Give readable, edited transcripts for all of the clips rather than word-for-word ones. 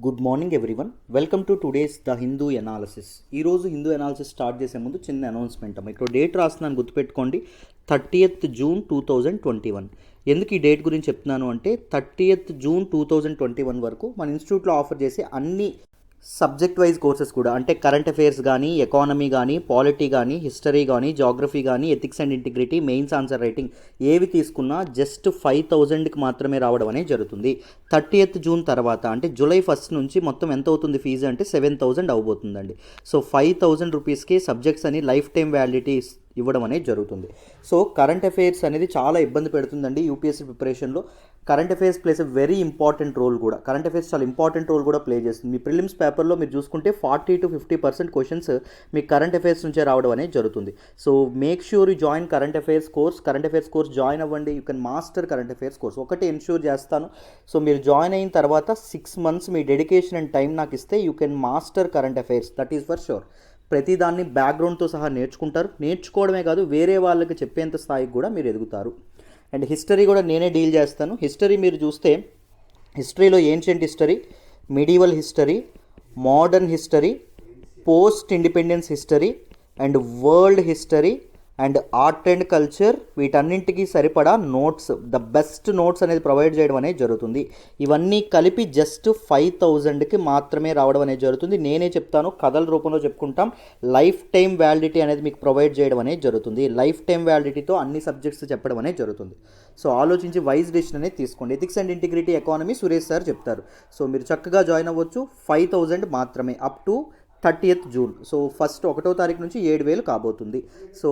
Good morning everyone, welcome to today's the Hindu analysis. ఈరోజు Hindu analysis start చేసే ముందు చిన్న అనౌన్స్మెంట్ అమ్మ. ఇక్కడ డేట్ రాస్తున్నాను, గుర్తుపెట్టుకోండి. 30th June 2021. ఎందుకు ఈ డేట్ గురించి చెప్తున్నాను అంటే 30th June 2021 వరకు మన ఇన్స్టిట్యూట్లో ఆఫర్ చేసే అన్ని సబ్జెక్ట్ వైజ్ కోర్సెస్ కూడా, అంటే కరెంట్ అఫైర్స్ కానీ, ఎకానమీ కానీ, పాలిటీ కానీ, హిస్టరీ కానీ, జాగ్రఫీ కానీ, ethics and integrity, mains answer writing ఏవి తీసుకున్నా జస్ట్ 5,000కి మాత్రమే రావడం అనేది జరుగుతుంది. 30th June తర్వాత అంటే July 1 నుంచి మొత్తం ఎంత అవుతుంది ఫీజు అంటే 7,000 అవబోతుందండి. సో 5,000 రూపీస్కి సబ్జెక్ట్స్ అని లైఫ్ టైం వ్యాలిడిటీ ఇవ్వడం అనేది జరుగుతుంది. సో కరెంట్ అఫైర్స్ అనేది చాలా ఇబ్బంది పెడుతుందండి యూపీఎస్సీ ప్రిపరేషన్లో. Current affairs plays a very important role కూడా. కరెంట్ అఫైర్స్ చాలా ఇంపార్టెంట్ రోల్ కూడా ప్లే చేస్తుంది. మీ ప్రిలిమ్స్ పేపర్లో మీరు చూసుకుంటే 40 to 50% క్వశ్చన్స్ మీకు కరెంట్ అఫైర్స్ నుంచే రావడం అనేది జరుగుతుంది. So make sure you join current affairs course. Current affairs course join అవ్వండి. You can master current affairs course. ఒకటి ఎన్ష్యూర్ చేస్తాను, సో మీరు జాయిన్ అయిన తర్వాత 6 months మీ డెడికేషన్ అండ్ టైం నాకు ఇస్తే you can master current affairs, that is for sure. ప్రతిదాన్ని బ్యాక్గ్రౌండ్తో సహా నేర్చుకుంటారు. నేర్చుకోవడమే కాదు, వేరే వాళ్ళకి చెప్పేంత స్థాయికి కూడా మీరు ఎదుగుతారు. అండ్ హిస్టరీ కూడా నేనే డీల్ చేస్తాను. హిస్టరీ మీరు చూస్తే హిస్టరీలో ancient history, medieval history, modern history, post independence history and world history and art and culture, వీటన్నింటికి సరిపడా నోట్స్, ద బెస్ట్ నోట్స్ అనేది ప్రొవైడ్ చేయడం అనేది జరుగుతుంది. ఇవన్నీ కలిపి జస్ట్ 5,000కి మాత్రమే రావడం అనేది జరుగుతుంది. నేనే చెప్తాను, కథల రూపంలో చెప్పుకుంటాం. లైఫ్ టైం వ్యాలిడిటీ అనేది మీకు ప్రొవైడ్ చేయడం అనేది జరుగుతుంది. లైఫ్ టైం వ్యాలిడిటీతో అన్ని సబ్జెక్ట్స్ చెప్పడం అనేది జరుగుతుంది. సో ఆలోచించి వైజ్ డెసిషన్ అనేది తీసుకోండి. Ethics and integrity, economy Suresh sir చెప్తారు. సో మీరు చక్కగా జాయిన్ అవ్వచ్చు. 5,000 మాత్రమే up to 30th June. So first 1వ తారీఖు నుంచి 7,000 కాబోతుంది. సో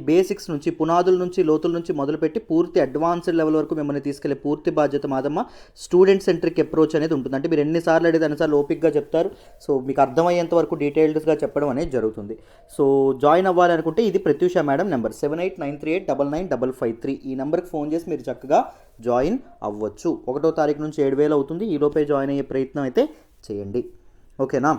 బేసిక్స్ నుంచి, పునాదుల నుంచి, లోతుల నుంచి మొదలుపెట్టి పూర్తి అడ్వాన్స్డ్ లెవెల్ వరకు మిమ్మల్ని తీసుకెళ్లే పూర్తి బాధ్యత మాదమ్మ. స్టూడెంట్ సెంట్రిక్ అప్రోచ్ అనేది ఉంటుంది. అంటే మీరు ఎన్నిసార్లు అడిగితే అన్నిసార్లు ఓపిక్గా చెప్తారు. సో మీకు అర్థమయ్యేంత వరకు డీటెయిల్డ్గా చెప్పడం అనేది జరుగుతుంది. సో జాయిన్ అవ్వాలి అనుకుంటే ఇది ప్రత్యూష మేడం నెంబర్ 7893899553. ఈ నెంబర్కి ఫోన్ చేసి మీరు చక్కగా జాయిన్ అవ్వచ్చు. 1వ తారీఖు నుంచి 7,000 అవుతుంది. ఈలోపే జాయిన్ అయ్యే ప్రయత్నం అయితే చేయండి. ఓకేనా?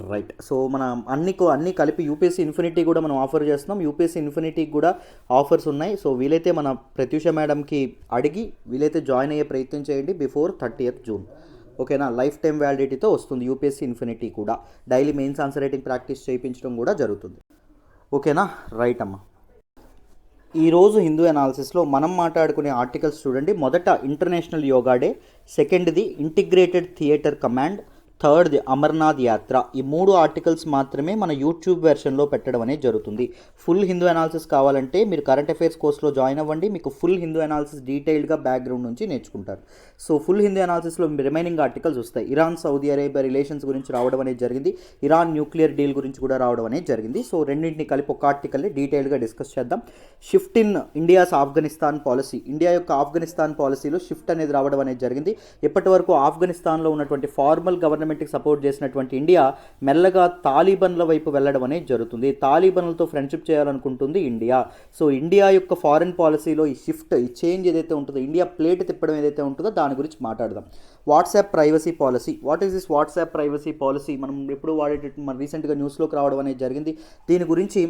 రైట్. సో మన అన్నీ కలిపి యూపీఎస్సీ ఇన్ఫినిటీ కూడా మనం ఆఫర్ చేస్తున్నాం. యూపీఎస్సీ ఇన్ఫినిటీకి కూడా ఆఫర్స్ ఉన్నాయి. సో వీలైతే మన ప్రత్యూష మేడంకి అడిగి వీలైతే జాయిన్ అయ్యే ప్రయత్నం చేయండి బిఫోర్ 30th June. ఓకేనా? లైఫ్ టైం వ్యాలిడిటీతో వస్తుంది యూపీఎస్సీ ఇన్ఫినిటీ కూడా. Daily mains answer writing practice చేయించడం కూడా జరుగుతుంది. ఓకేనా? రైట్ అమ్మ. ఈరోజు హిందూ అనాలిసిస్లో మనం మాట్లాడుకునే ఆర్టికల్స్ చూడండి. మొదట ఇంటర్నేషనల్ యోగా డే, సెకండ్ది ఇంటిగ్రేటెడ్ థియేటర్ కమాండ్, థర్డ్ది అమర్నాథ్ యాత్ర. ఈ 3 ఆర్టికల్స్ మాత్రమే మన యూట్యూబ్ వెర్షన్లో పెట్టడం అనేది జరుగుతుంది. ఫుల్ హిందూ అనాలిసిస్ కావాలంటే మీరు కరెంట్ అఫైర్స్ కోర్స్లో జాయిన్ అవ్వండి. మీకు ఫుల్ హిందూ అనాలిసిస్ డీటెయిల్డ్గా బ్యాక్గ్రౌండ్ నుంచి నేర్చుకుంటారు. సో ఫుల్ హిందూ అనాలిసిస్లో రిమైనింగ్ ఆర్టికల్స్ వస్తాయి. ఇరాన్ సౌదీ అరేబియా రిలేషన్స్ గురించి రావడం అనేది జరిగింది. ఇరాన్ న్యూక్లియర్ డీల్ గురించి కూడా రావడం అనేది జరిగింది. సో రెండింటిని కలిపి ఒక ఆర్టికల్ని డీటెయిల్గా డిస్కస్ చేద్దాం. Shift in India's Afghanistan policy. India యొక్క ఆఫ్ఘనిస్తాన్ పాలసీలో షిఫ్ట్ అనేది రావడం అనేది జరిగింది. ఇప్పటి వరకు ఆఫ్ఘనిస్తాన్లో ఉన్నటువంటి ఫార్మల్ గవర్నమెంట్కి సపోర్ట్ చేసినటువంటి ఇండియా మెల్లగా తాలిబన్ల వైపు వెళ్ళడం అనేది జరుగుతుంది. తాలిబన్లతో ఫ్రెండ్షిప్ చేయాలనుకుంటుంది ఇండియా. సో ఇండియా యొక్క ఫారెన్ పాలసీలో ఈ షిఫ్ట్, ఈ చేంజ్ ఏదైతే ఉంటుందో, ఇండియా ప్లేట్ తిప్పడం ఏదైతే ఉంటుందో దాని గురించి మాట్లాడదాం. WhatsApp privacy policy. What is this WhatsApp privacy policy? మనం ఎప్పుడు వాడేటట్టు మన రీసెంట్గా న్యూస్లోకి రావడం అనేది జరిగింది. దీని గురించి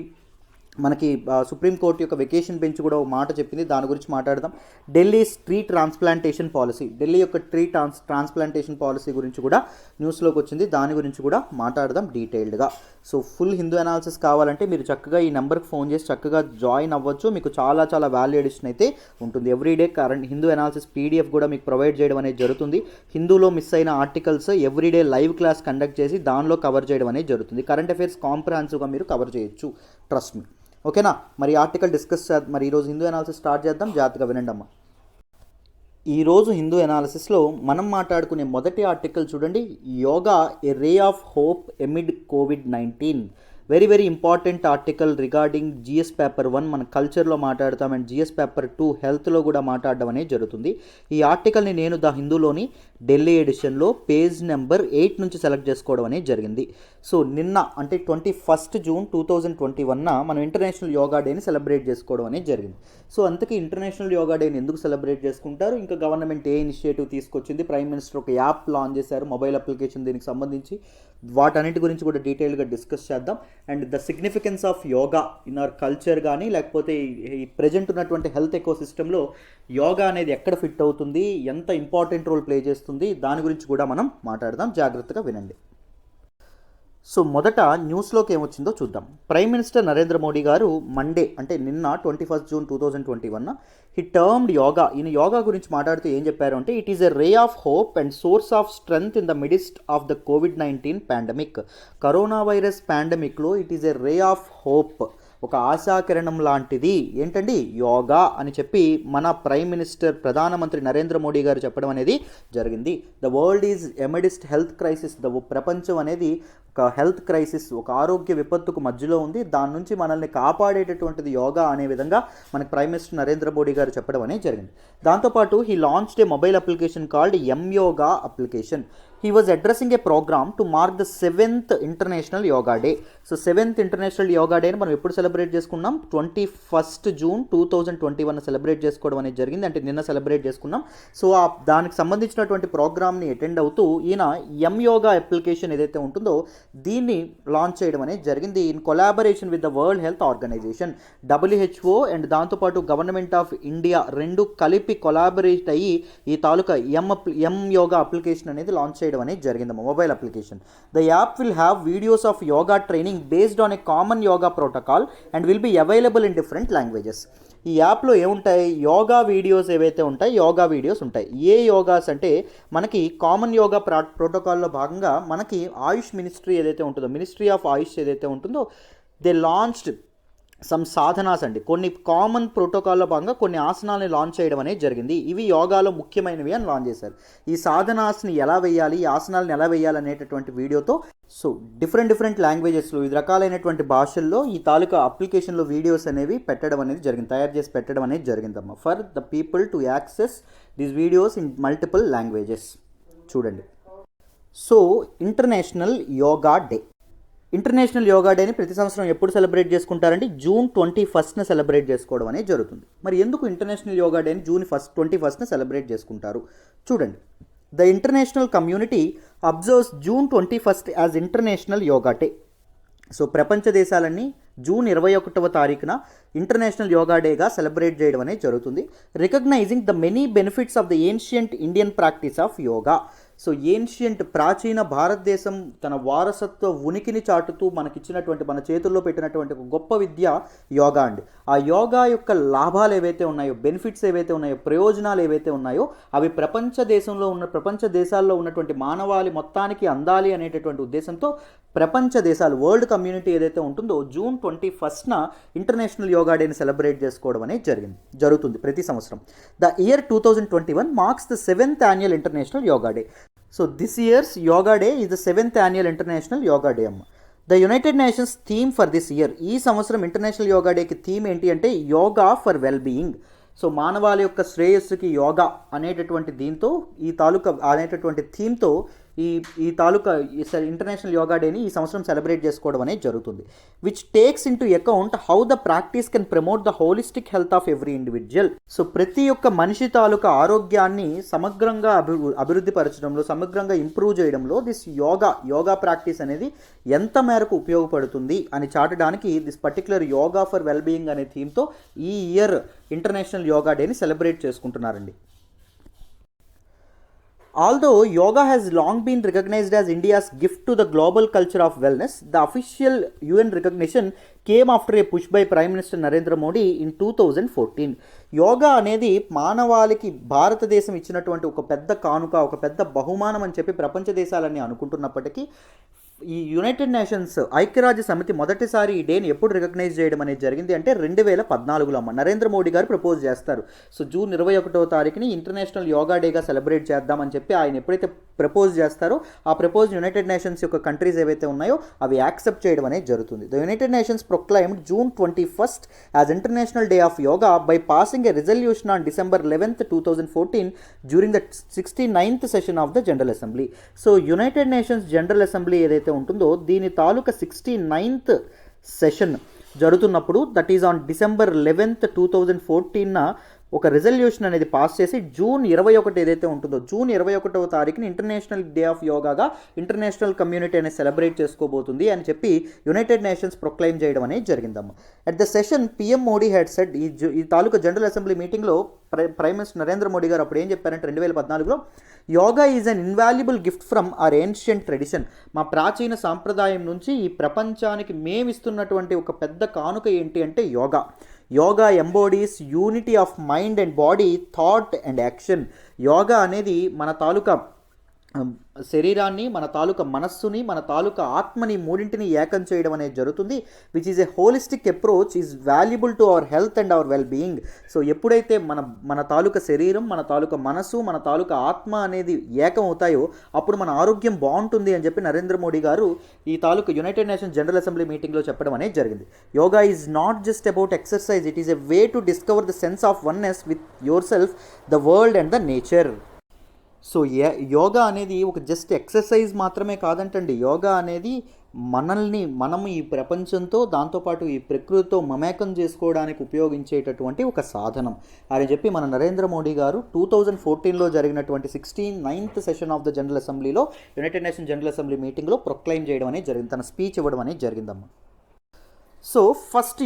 మనకి సుప్రీంకోర్టు యొక్క వెకేషన్ బెంచ్ కూడా ఒక మాట చెప్పింది. దాని గురించి మాట్లాడదాం. Delhi tree transplantation policy. Delhi యొక్క ట్రీ ట్రాన్స్ప్లాంటేషన్ పాలసీ గురించి కూడా న్యూస్లోకి వచ్చింది. దాని గురించి కూడా మాట్లాడదాం డీటెయిల్డ్గా. సో ఫుల్ హిందూ అనాలిసిస్ కావాలంటే మీరు చక్కగా ఈ నెంబర్కి ఫోన్ చేసి చక్కగా జాయిన్ అవ్వచ్చు. మీకు చాలా వాల్యూ ఎడిషన్ అయితే ఉంటుంది. Everyday current Hindu analysis PDF కూడా మీకు ప్రొవైడ్ చేయడం అనేది జరుగుతుంది. హిందూలో మిస్ అయిన articles everyday live class conduct చేసి దానిలో కవర్ చేయడం అనేది జరుగుతుంది. కరెంట్ అఫైర్స్ కాంప్రహెన్సివ్గా మీరు కవర్ చేయొచ్చు, ట్రస్ట్ మీ. ఓకేనా? మరి ఆర్టికల్ డిస్కస్ చేద్దాం. మరి ఈరోజు హిందూ అనాలిసిస్ స్టార్ట్ చేద్దాం. జాగ్రత్తగా వినండి అమ్మ. ఈరోజు హిందూ అనాలిసిస్లో మనం మాట్లాడుకునే మొదటి ఆర్టికల్ చూడండి. Yoga a ray of hope amid COVID-19. Very important article regarding GS paper 1 మన కల్చర్లో మాట్లాడతాం అండ్ జిఎస్ పేపర్ 2 హెల్త్లో కూడా మాట్లాడడం అనేది జరుగుతుంది. ఈ ఆర్టికల్ని నేను ద హిందూలోని ఢిల్లీ ఎడిషన్లో పేజ్ నెంబర్ 8 నుంచి సెలెక్ట్ చేసుకోవడం అనేది జరిగింది. సో నిన్న అంటే 21st June 2021 మనం ఇంటర్నేషనల్ యోగా డేని సెలబ్రేట్ చేసుకోవడం అనేది జరిగింది. సో అంతకీ ఇంటర్నేషనల్ యోగా డేని ఎందుకు సెలబ్రేట్ చేసుకుంటారు, ఇంకా గవర్నమెంట్ ఏ ఇనిషియేటివ్ తీసుకొచ్చింది, ప్రైమ్ మినిస్టర్ ఒక యాప్ లాంచ్ చేశారు, మొబైల్ అప్లికేషన్ దీనికి సంబంధించి, వాటన్నిటి గురించి కూడా డీటెయిల్గా డిస్కస్ చేద్దాం. And the significance of yoga in our culture కానీ లేకపోతే ఈ ప్రజెంట్ ఉన్నటువంటి హెల్త్ ఎకో సిస్టంలో యోగా అనేది ఎక్కడ ఫిట్ అవుతుంది, ఎంత ఇంపార్టెంట్ రోల్ ప్లే చేస్తుంది, దాని గురించి కూడా మనం మాట్లాడదాం. జాగ్రత్తగా వినండి. సో మొదట న్యూస్లోకి ఏమొచ్చిందో చూద్దాం. ప్రైమ్ మినిస్టర్ నరేంద్ర మోడీ గారు మండే అంటే నిన్న 21 జూన్ 2021 హీ టర్మ్డ్ యోగా. ఈయన యోగా గురించి మాట్లాడుతూ ఏం చెప్పారు అంటే, it is a ray of hope and source of strength in the midst of the COVID-19 pandemic. Corona virus పాండమిక్లో it is a ray of hope, ఒక ఆశాకిరణం లాంటిది ఏంటండి యోగా అని చెప్పి మన ప్రైమ్ మినిస్టర్ ప్రధానమంత్రి నరేంద్ర మోడీ గారు చెప్పడం అనేది జరిగింది. The world is amidst health crisis. ప్రపంచం అనేది ఒక హెల్త్ క్రైసిస్, ఒక ఆరోగ్య విపత్తుకు మధ్యలో ఉంది. దాని నుంచి మనల్ని కాపాడేటటువంటిది యోగా అనే విధంగా మనకి ప్రైమ్ మినిస్టర్ నరేంద్ర మోడీ గారు చెప్పడం అనేది జరిగింది. దాంతోపాటు he launched a mobile application called yoga application. He was addressing a program to mark the 7th International Yoga Day. So 7th International Yoga Day మనం ఎప్పుడు సెలబ్రేట్ చేసుకున్నాం? 21 జూన్ 2021 సెలబ్రేట్ చేసుకోవడం అనేది జరిగింది. అంటే నిన్న సెలబ్రేట్ చేసుకున్నాం. సో దానికి సంబంధించినటువంటి ప్రోగ్రామ్ని అటెండ్ అవుతూ ఈయన యోగా అప్లికేషన్ ఏదైతే ఉంటుందో దీన్ని లాంచ్ చేయడం అనేది జరిగింది. In collaboration with the World Health Organization, WHO and దాంతోపాటు గవర్నమెంట్ ఆఫ్ ఇండియా రెండు కలిపి కొలాబరేట్ అయ్యి ఈ తాలూకా యోగా అప్లికేషన్ అనేది లాంచ్ చేయడం అనేది జరిగింది. Mobile application. The app will have videos of yoga training based on a common yoga protocol and will be available in different languages. ఈ యాప్లో ఏముంటాయి? యోగా వీడియోస్ ఏవైతే ఉంటాయి, యోగా వీడియోస్ ఉంటాయి. ఏ యోగాస్ అంటే మనకి కామన్ యోగా ప్రోటోకాల్లో భాగంగా మనకి ఆయుష్ మినిస్ట్రీ ఏదైతే ఉంటుందో, మినిస్ట్రీ ఆఫ్ ఆయుష్ ఏదైతే ఉంటుందో దే లాంచ్డ్ సమ్ సాధనాస్ అండి. కొన్ని కామన్ ప్రోటోకాల్లో భాగంగా కొన్ని ఆసనాలని లాంచ్ చేయడం అనేది జరిగింది. ఇవి యోగాలో ముఖ్యమైనవి అని లాంచ్ చేశారు. ఈ సాధనాస్ని ఎలా వేయాలి, ఈ ఆసనాలను ఎలా వేయాలి అనేటటువంటి వీడియోతో సో డిఫరెంట్ లాంగ్వేజెస్లో, వివిధ రకాలైనటువంటి భాషల్లో ఈ తాలూకా అప్లికేషన్లో వీడియోస్ అనేవి పెట్టడం అనేది జరిగింది, తయారు చేసి పెట్టడం అనేది జరిగిందమ్మా, for the people to access these videos in multiple languages. చూడండి. So international yoga day. International yoga డేని ప్రతి సంవత్సరం ఎప్పుడు సెలబ్రేట్ చేసుకుంటారంటే జూన్ 21 సెలబ్రేట్ చేసుకోవడం అనేది జరుగుతుంది. మరి ఎందుకు ఇంటర్నేషనల్ యోగా డేని జూన్ 21 సెలబ్రేట్ చేసుకుంటారు? చూడండి. The international community absorbs June 21 as international yoga day. So ప్రపంచ దేశాలన్నీ జూన్ 21వ తారీఖున ఇంటర్నేషనల్ యోగా డేగా సెలబ్రేట్ చేయడం అనేది జరుగుతుంది. Recognizing the many benefits of the ancient Indian practice of yoga. So ancient ప్రాచీన భారతదేశం తన వారసత్వ ఉనికిని చాటుతూ మనకిచ్చినటువంటి, మన చేతుల్లో పెట్టినటువంటి ఒక గొప్ప విద్య యోగా అండి. ఆ యోగా యొక్క లాభాలు ఏవైతే ఉన్నాయో, బెనిఫిట్స్ ఏవైతే ఉన్నాయో, ప్రయోజనాలు ఏవైతే ఉన్నాయో అవి ప్రపంచ దేశాల్లో ఉన్నటువంటి మానవాళి మొత్తానికి అందాలి అనేటటువంటి ఉద్దేశంతో ప్రపంచ దేశాలు, వరల్డ్ కమ్యూనిటీ ఏదైతే ఉంటుందో జూన్ 21న ఇంటర్నేషనల్ యోగా డేని సెలబ్రేట్ చేసుకోవడం అనేది జరుగుతుంది ప్రతి సంవత్సరం. The year 2021 marks the 7th annual international yoga day. So this year's yoga day is the 7th annual international yoga day అమ్మ. The United Nations theme for this year, ఈ సంవత్సరం international yoga డేకి theme ఏంటి అంటే yoga for well being. So మానవాళి యొక్క శ్రేయస్సుకి యోగా అనేటటువంటి దీంతో ఈ తాలూకా అనేటటువంటి థీమ్తో ఈ తాలూకా ఇంటర్నేషనల్ యోగా డేని ఈ సంవత్సరం సెలబ్రేట్ చేసుకోవడం అనేది జరుగుతుంది. Which takes in to account how the practice can promote the holistic health of every individual. So ప్రతి ఒక్క మనిషి తాలూకా ఆరోగ్యాన్ని సమగ్రంగా అభివృద్ధి పరచడంలో, సమగ్రంగా ఇంప్రూవ్ చేయడంలో దిస్ యోగా ప్రాక్టీస్ అనేది ఎంత మేరకు ఉపయోగపడుతుంది అని చాటడానికి this particular yoga for well being అనే థీమ్తో ఈ ఇయర్ ఇంటర్నేషనల్ యోగా డేని సెలబ్రేట్ చేసుకుంటున్నారండి. Although yoga has long been recognized as India's gift to the global culture of wellness, the official UN recognition came after a push by Prime Minister Narendra Modi in 2014. Yoga అనేది మానవాళికి భారతదేశం ఇచ్చినటువంటి ఒక పెద్ద కానుక, ఒక పెద్ద బహుమానం అని చెప్పి ప్రపంచ దేశాలన్నీ అనుకుంటున్నప్పటికీ ఈ యునైటెడ్ నేషన్స్ ఐక్యరాజ్య సమితి మొదటిసారి ఈ డేని ఎప్పుడు రికగ్నైజ్ చేయడం అనేది జరిగింది అంటే 2014లో అమ్మ నరేంద్ర మోడీ గారు ప్రపోజ్ చేస్తారు. సో జూన్ 21వ తారీఖుని ఇంటర్నేషనల్ యోగా డేగా సెలబ్రేట్ చేద్దామని చెప్పి ఆయన ఎప్పుడైతే ప్రపోజ్ చేస్తారో ఆ ప్రపోజ్ యునైటెడ్ నేషన్స్ యొక్క కంట్రీస్ ఏవైతే ఉన్నాయో అవి యాక్సెప్ట్ చేయడం అనేది జరుగుతుంది. The United nations proclaimed June 21 as international day of yoga by passing a resolution on December 11, 2014 during the 69th session of the general assembly. So United nations general assembly ఏదైతే ఉంటుందో దీని తాలూకా 69th సెషన్ జరుగుతున్నప్పుడు, that is on December 11, 2014 ఒక resolution అనేది pass చేసి June 21 ఏదైతే ఉంటుందో June 21వ తారీఖుని ఇంటర్నేషనల్ డే ఆఫ్ యోగాగా ఇంటర్నేషనల్ కమ్యూనిటీ అనేది సెలబ్రేట్ చేసుకోబోతుంది అని చెప్పి యునైటెడ్ నేషన్స్ ప్రొక్లైమ్ చేయడం అనేది జరిగిందమ్మ. At the session PM Modi had said, ఈ తాలూకా జనరల్ అసెంబ్లీ మీటింగ్లో ప్రైమ్ మినిస్టర్ నరేంద్ర మోడీ గారు అప్పుడు ఏం చెప్పారంటే 2014లో yoga is an invaluable gift from our ancient tradition. మా ప్రాచీన సాంప్రదాయం నుంచి ఈ ప్రపంచానికి మేమిస్తున్నటువంటి ఒక పెద్ద కానుక ఏంటి అంటే yoga. Yoga embodies unity of mind and body, thought and action. Yoga అనేది మన తాలూకా శరీరాన్ని, మన తాలూకా మనస్సుని, మన తాలూకా ఆత్మని మూడింటిని ఏకం చేయడం అనేది జరుగుతుంది. Which is a holistic approach, is valuable to our health and hour well being. So ఎప్పుడైతే మన తాలూకా శరీరం, మన తాలూకా మనస్సు, మన తాలూకా ఆత్మ అనేది ఏకం అవుతాయో అప్పుడు మన ఆరోగ్యం బాగుంటుంది అని చెప్పి నరేంద్ర మోడీ గారు ఈ తాలూకా యునైటెడ్ నేషన్స్ జనరల్ అసెంబ్లీ మీటింగ్లో చెప్పడం అనేది జరిగింది. Yoga is not just about exercise, it is a way to discover the sense of oneness with your self, the world and the nature. So yoga అనేది ఒక జస్ట్ ఎక్సర్సైజ్ మాత్రమే కాదంటండి. యోగా అనేది మనము ఈ ప్రపంచంతో, దాంతోపాటు ఈ ప్రకృతితో మమేకం చేసుకోవడానికి ఉపయోగించేటటువంటి ఒక సాధనం అని చెప్పి మన నరేంద్ర మోడీ గారు 2014లో జరిగినటువంటి 69th session of the general అసెంబ్లీలో, యునైటెడ్ నేషన్స్ జనరల్ అసెంబ్లీ మీటింగ్లో ప్రొక్లైమ్ చేయడం అనేది జరిగింది, తన స్పీచ్ ఇవ్వడం అనేది జరిగిందమ్మా. సో ఫస్ట్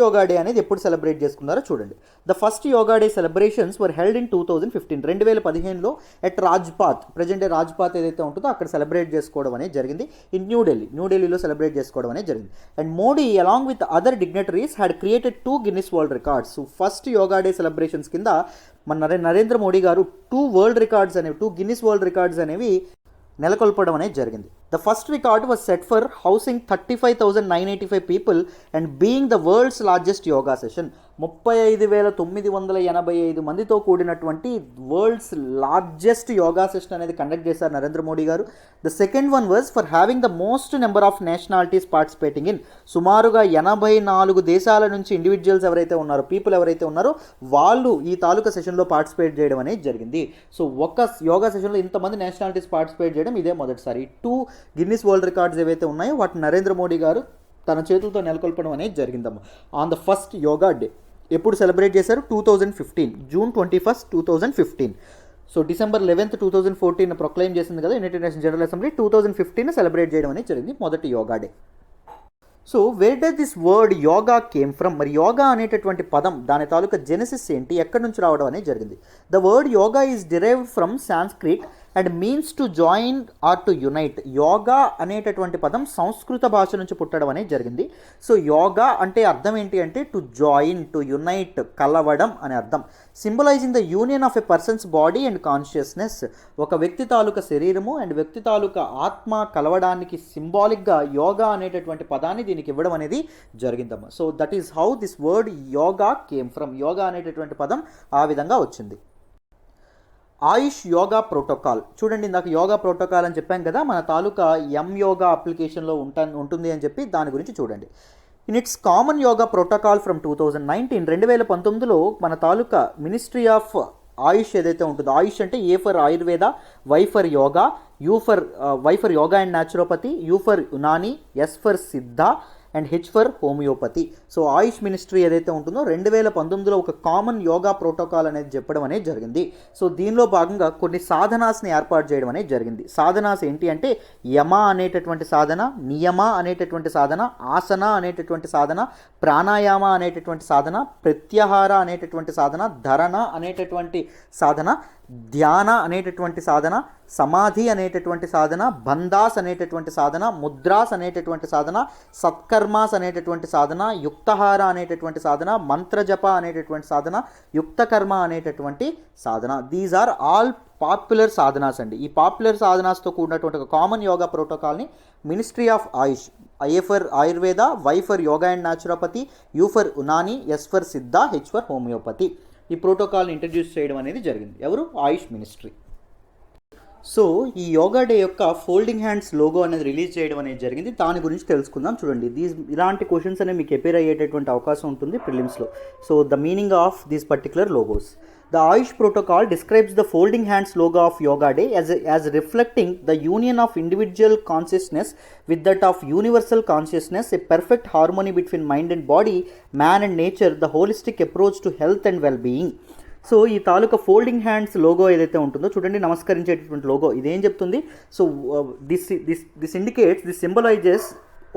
యోగా డే అనేది ఎప్పుడు సెలబ్రేట్ చేసుకున్నారో చూడండి. The first yoga day celebrations were held in 2015, 2015లో ఎట్ రాజ్పాత్, ప్రజెంట్ రాజ్పాత్ ఏదైతే ఉంటుందో అక్కడ సెలబ్రేట్ చేసుకోవడం అనేది జరిగింది. ఇన్ న్యూఢిల్లీలో సెలబ్రేట్ చేసుకోవడం అనేది జరిగింది. And Modi along with other dignitaries had created 2 Guinness world records. So first yoga day celebrations కింద మన నరేంద్ర మోడీ గారు 2 గిన్నిస్ వరల్డ్ రికార్డ్స్ అనేవి నెలకొల్పడం అనేది జరిగింది. The first record was set for housing 35,985 people and being the world's largest yoga session. 35,985 మందితో కూడినటువంటి world's largest yoga session అనేది conduct చేశారు నరేంద్ర మోడీ గారు. The second one was for having the most number of nationalities participating in. సుమారుగా 84 దేశాల నుంచి individuals ఎవరైతే ఉన్నారో, పీపుల్ ఎవరైతే ఉన్నారో వాళ్ళు ఈ తాలూకా సెషన్లో పార్టిసిపేట్ చేయడం అనేది జరిగింది. సో ఒక యోగా సెషన్లో ఇంతమంది నేషనాలిటీస్ పార్టిసిపేట్ చేయడం ఇదే మొదటిసారి. 2 గిన్నిస్ వరల్డ్ రికార్డ్స్ ఏవైతే ఉన్నాయో వాటిని నరేంద్ర మోడీ గారు తన చేతులతో నెలకొల్పడం అనేది జరిగిందమ్మా. On the first yoga day ఎప్పుడు సెలబ్రేట్ చేశారు? 2015, June 21, 2015. సో December 11, 2014 ప్రొక్లైమ్ చేసింది కదా United nations general assembly, 2015 celebrate చేయడం అనేది జరిగింది, మొదటి yoga day. So where does this word yoga came from? మరి యోగా అనేటటువంటి పదం, దాని తాలూకా జెనసిస్ ఏంటి, ఎక్కడి నుంచి రావడం అనేది జరిగింది? The word yoga is derived from Sanskrit and means to join or to unite. Yoga అనేటటువంటి పదం సంస్కృత భాష నుంచి పుట్టడం అనేది జరిగింది. సో యోగా అంటే అర్థం ఏంటి అంటే టు జాయిన్, టు యునైట్, కలవడం అనే అర్థం. Symbolising the union of a persons body and consciousness. ఒక వ్యక్తి తాలూకా శరీరము అండ్ వ్యక్తి తాలూకా ఆత్మ కలవడానికి సింబాలిక్గా యోగా అనేటటువంటి పదాన్ని దీనికి ఇవ్వడం అనేది జరిగిందమ్మా. So that is how this word yoga came from. Yoga అనేటటువంటి పదం ఆ విధంగా వచ్చింది. ఆయుష్ యోగా ప్రోటోకాల్ చూడండి, ఇందాక యోగా ప్రోటోకాల్ అని చెప్పాం కదా, మన తాలూకా యోగా అప్లికేషన్లో ఉంటుంది అని చెప్పి దాని గురించి చూడండి. In its common yoga protocol from 2019, 2019లో మన తాలూకా మినిస్ట్రీ ఆఫ్ ఆయుష్ ఏదైతే ఉంటుందో, ఆయుష్ అంటే A for Ayurveda, Y for yoga, Y for yoga and naturopathy, U for Unani, S for Siddha and H for homeopathy. So AYUSH ministry ఏదైతే ఉంటుందో 2019లో ఒక కామన్ యోగా ప్రోటోకాల్ అనేది చెప్పడం అనేది జరిగింది. సో దీనిలో భాగంగా కొన్ని సాధనాస్ని ఏర్పాటు చేయడం అనేది జరిగింది. సాధనాస్ ఏంటి అంటే యమ అనేటటువంటి సాధన, నియమ అనేటటువంటి సాధన, ఆసన అనేటటువంటి సాధన, ప్రాణాయామ అనేటటువంటి సాధన, ప్రత్యాహార అనేటటువంటి సాధన, ధరణ అనేటటువంటి సాధన, ధ్యాన అనేటటువంటి సాధన, సమాధి అనేటటువంటి సాధన, బంధాస్ అనేటటువంటి సాధన, ముద్రాస్ అనేటటువంటి సాధన, సత్కర్మాస్ అనేటటువంటి సాధన, యుక్తహార అనేటటువంటి సాధన, మంత్రజప అనేటటువంటి సాధన, యుక్తకర్మ అనేటటువంటి సాధన. దీస్ ఆర్ ఆల్ పాపులర్ సాధనాస్ అండి. ఈ పాపులర్ సాధనాస్తో కూడినటువంటి ఒక కామన్ యోగా ప్రోటోకాల్ని ministry of AYUSH, I for Ayurveda, Y for yoga and naturopathy, U for Unani, S for Siddha, H for homeopathy, ఈ ప్రోటోకాల్ని ఇంట్రడ్యూస్ చేయడం అనేది జరిగింది. ఎవరు? ఆయుష్ మినిస్ట్రీ. సో ఈ యోగా డే యొక్క ఫోల్డింగ్ హ్యాండ్స్ లోగో అనేది రిలీజ్ చేయడం అనేది జరిగింది. దాని గురించి తెలుసుకుందాం. చూడండి, ఇలాంటి క్వశ్చన్స్ అనేవి మీకు అపేర్ అయ్యేటటువంటి అవకాశం ఉంటుంది ప్రిలిమ్స్లో. So the meaning of these particular logos. The Ayush protocol describes the folding hands logo of Yoga Day as reflecting the union of individual consciousness with that of universal consciousness, a perfect harmony between mind and body, man and nature, the holistic approach to health and well-being. So ఈ తాలూకా folding hands logo ఏదైతే ఉంటుందో చూడండి, నమస్కరించేటటువంటి logo ఇదేం చెప్తుంది? So this indicates, this symbolizes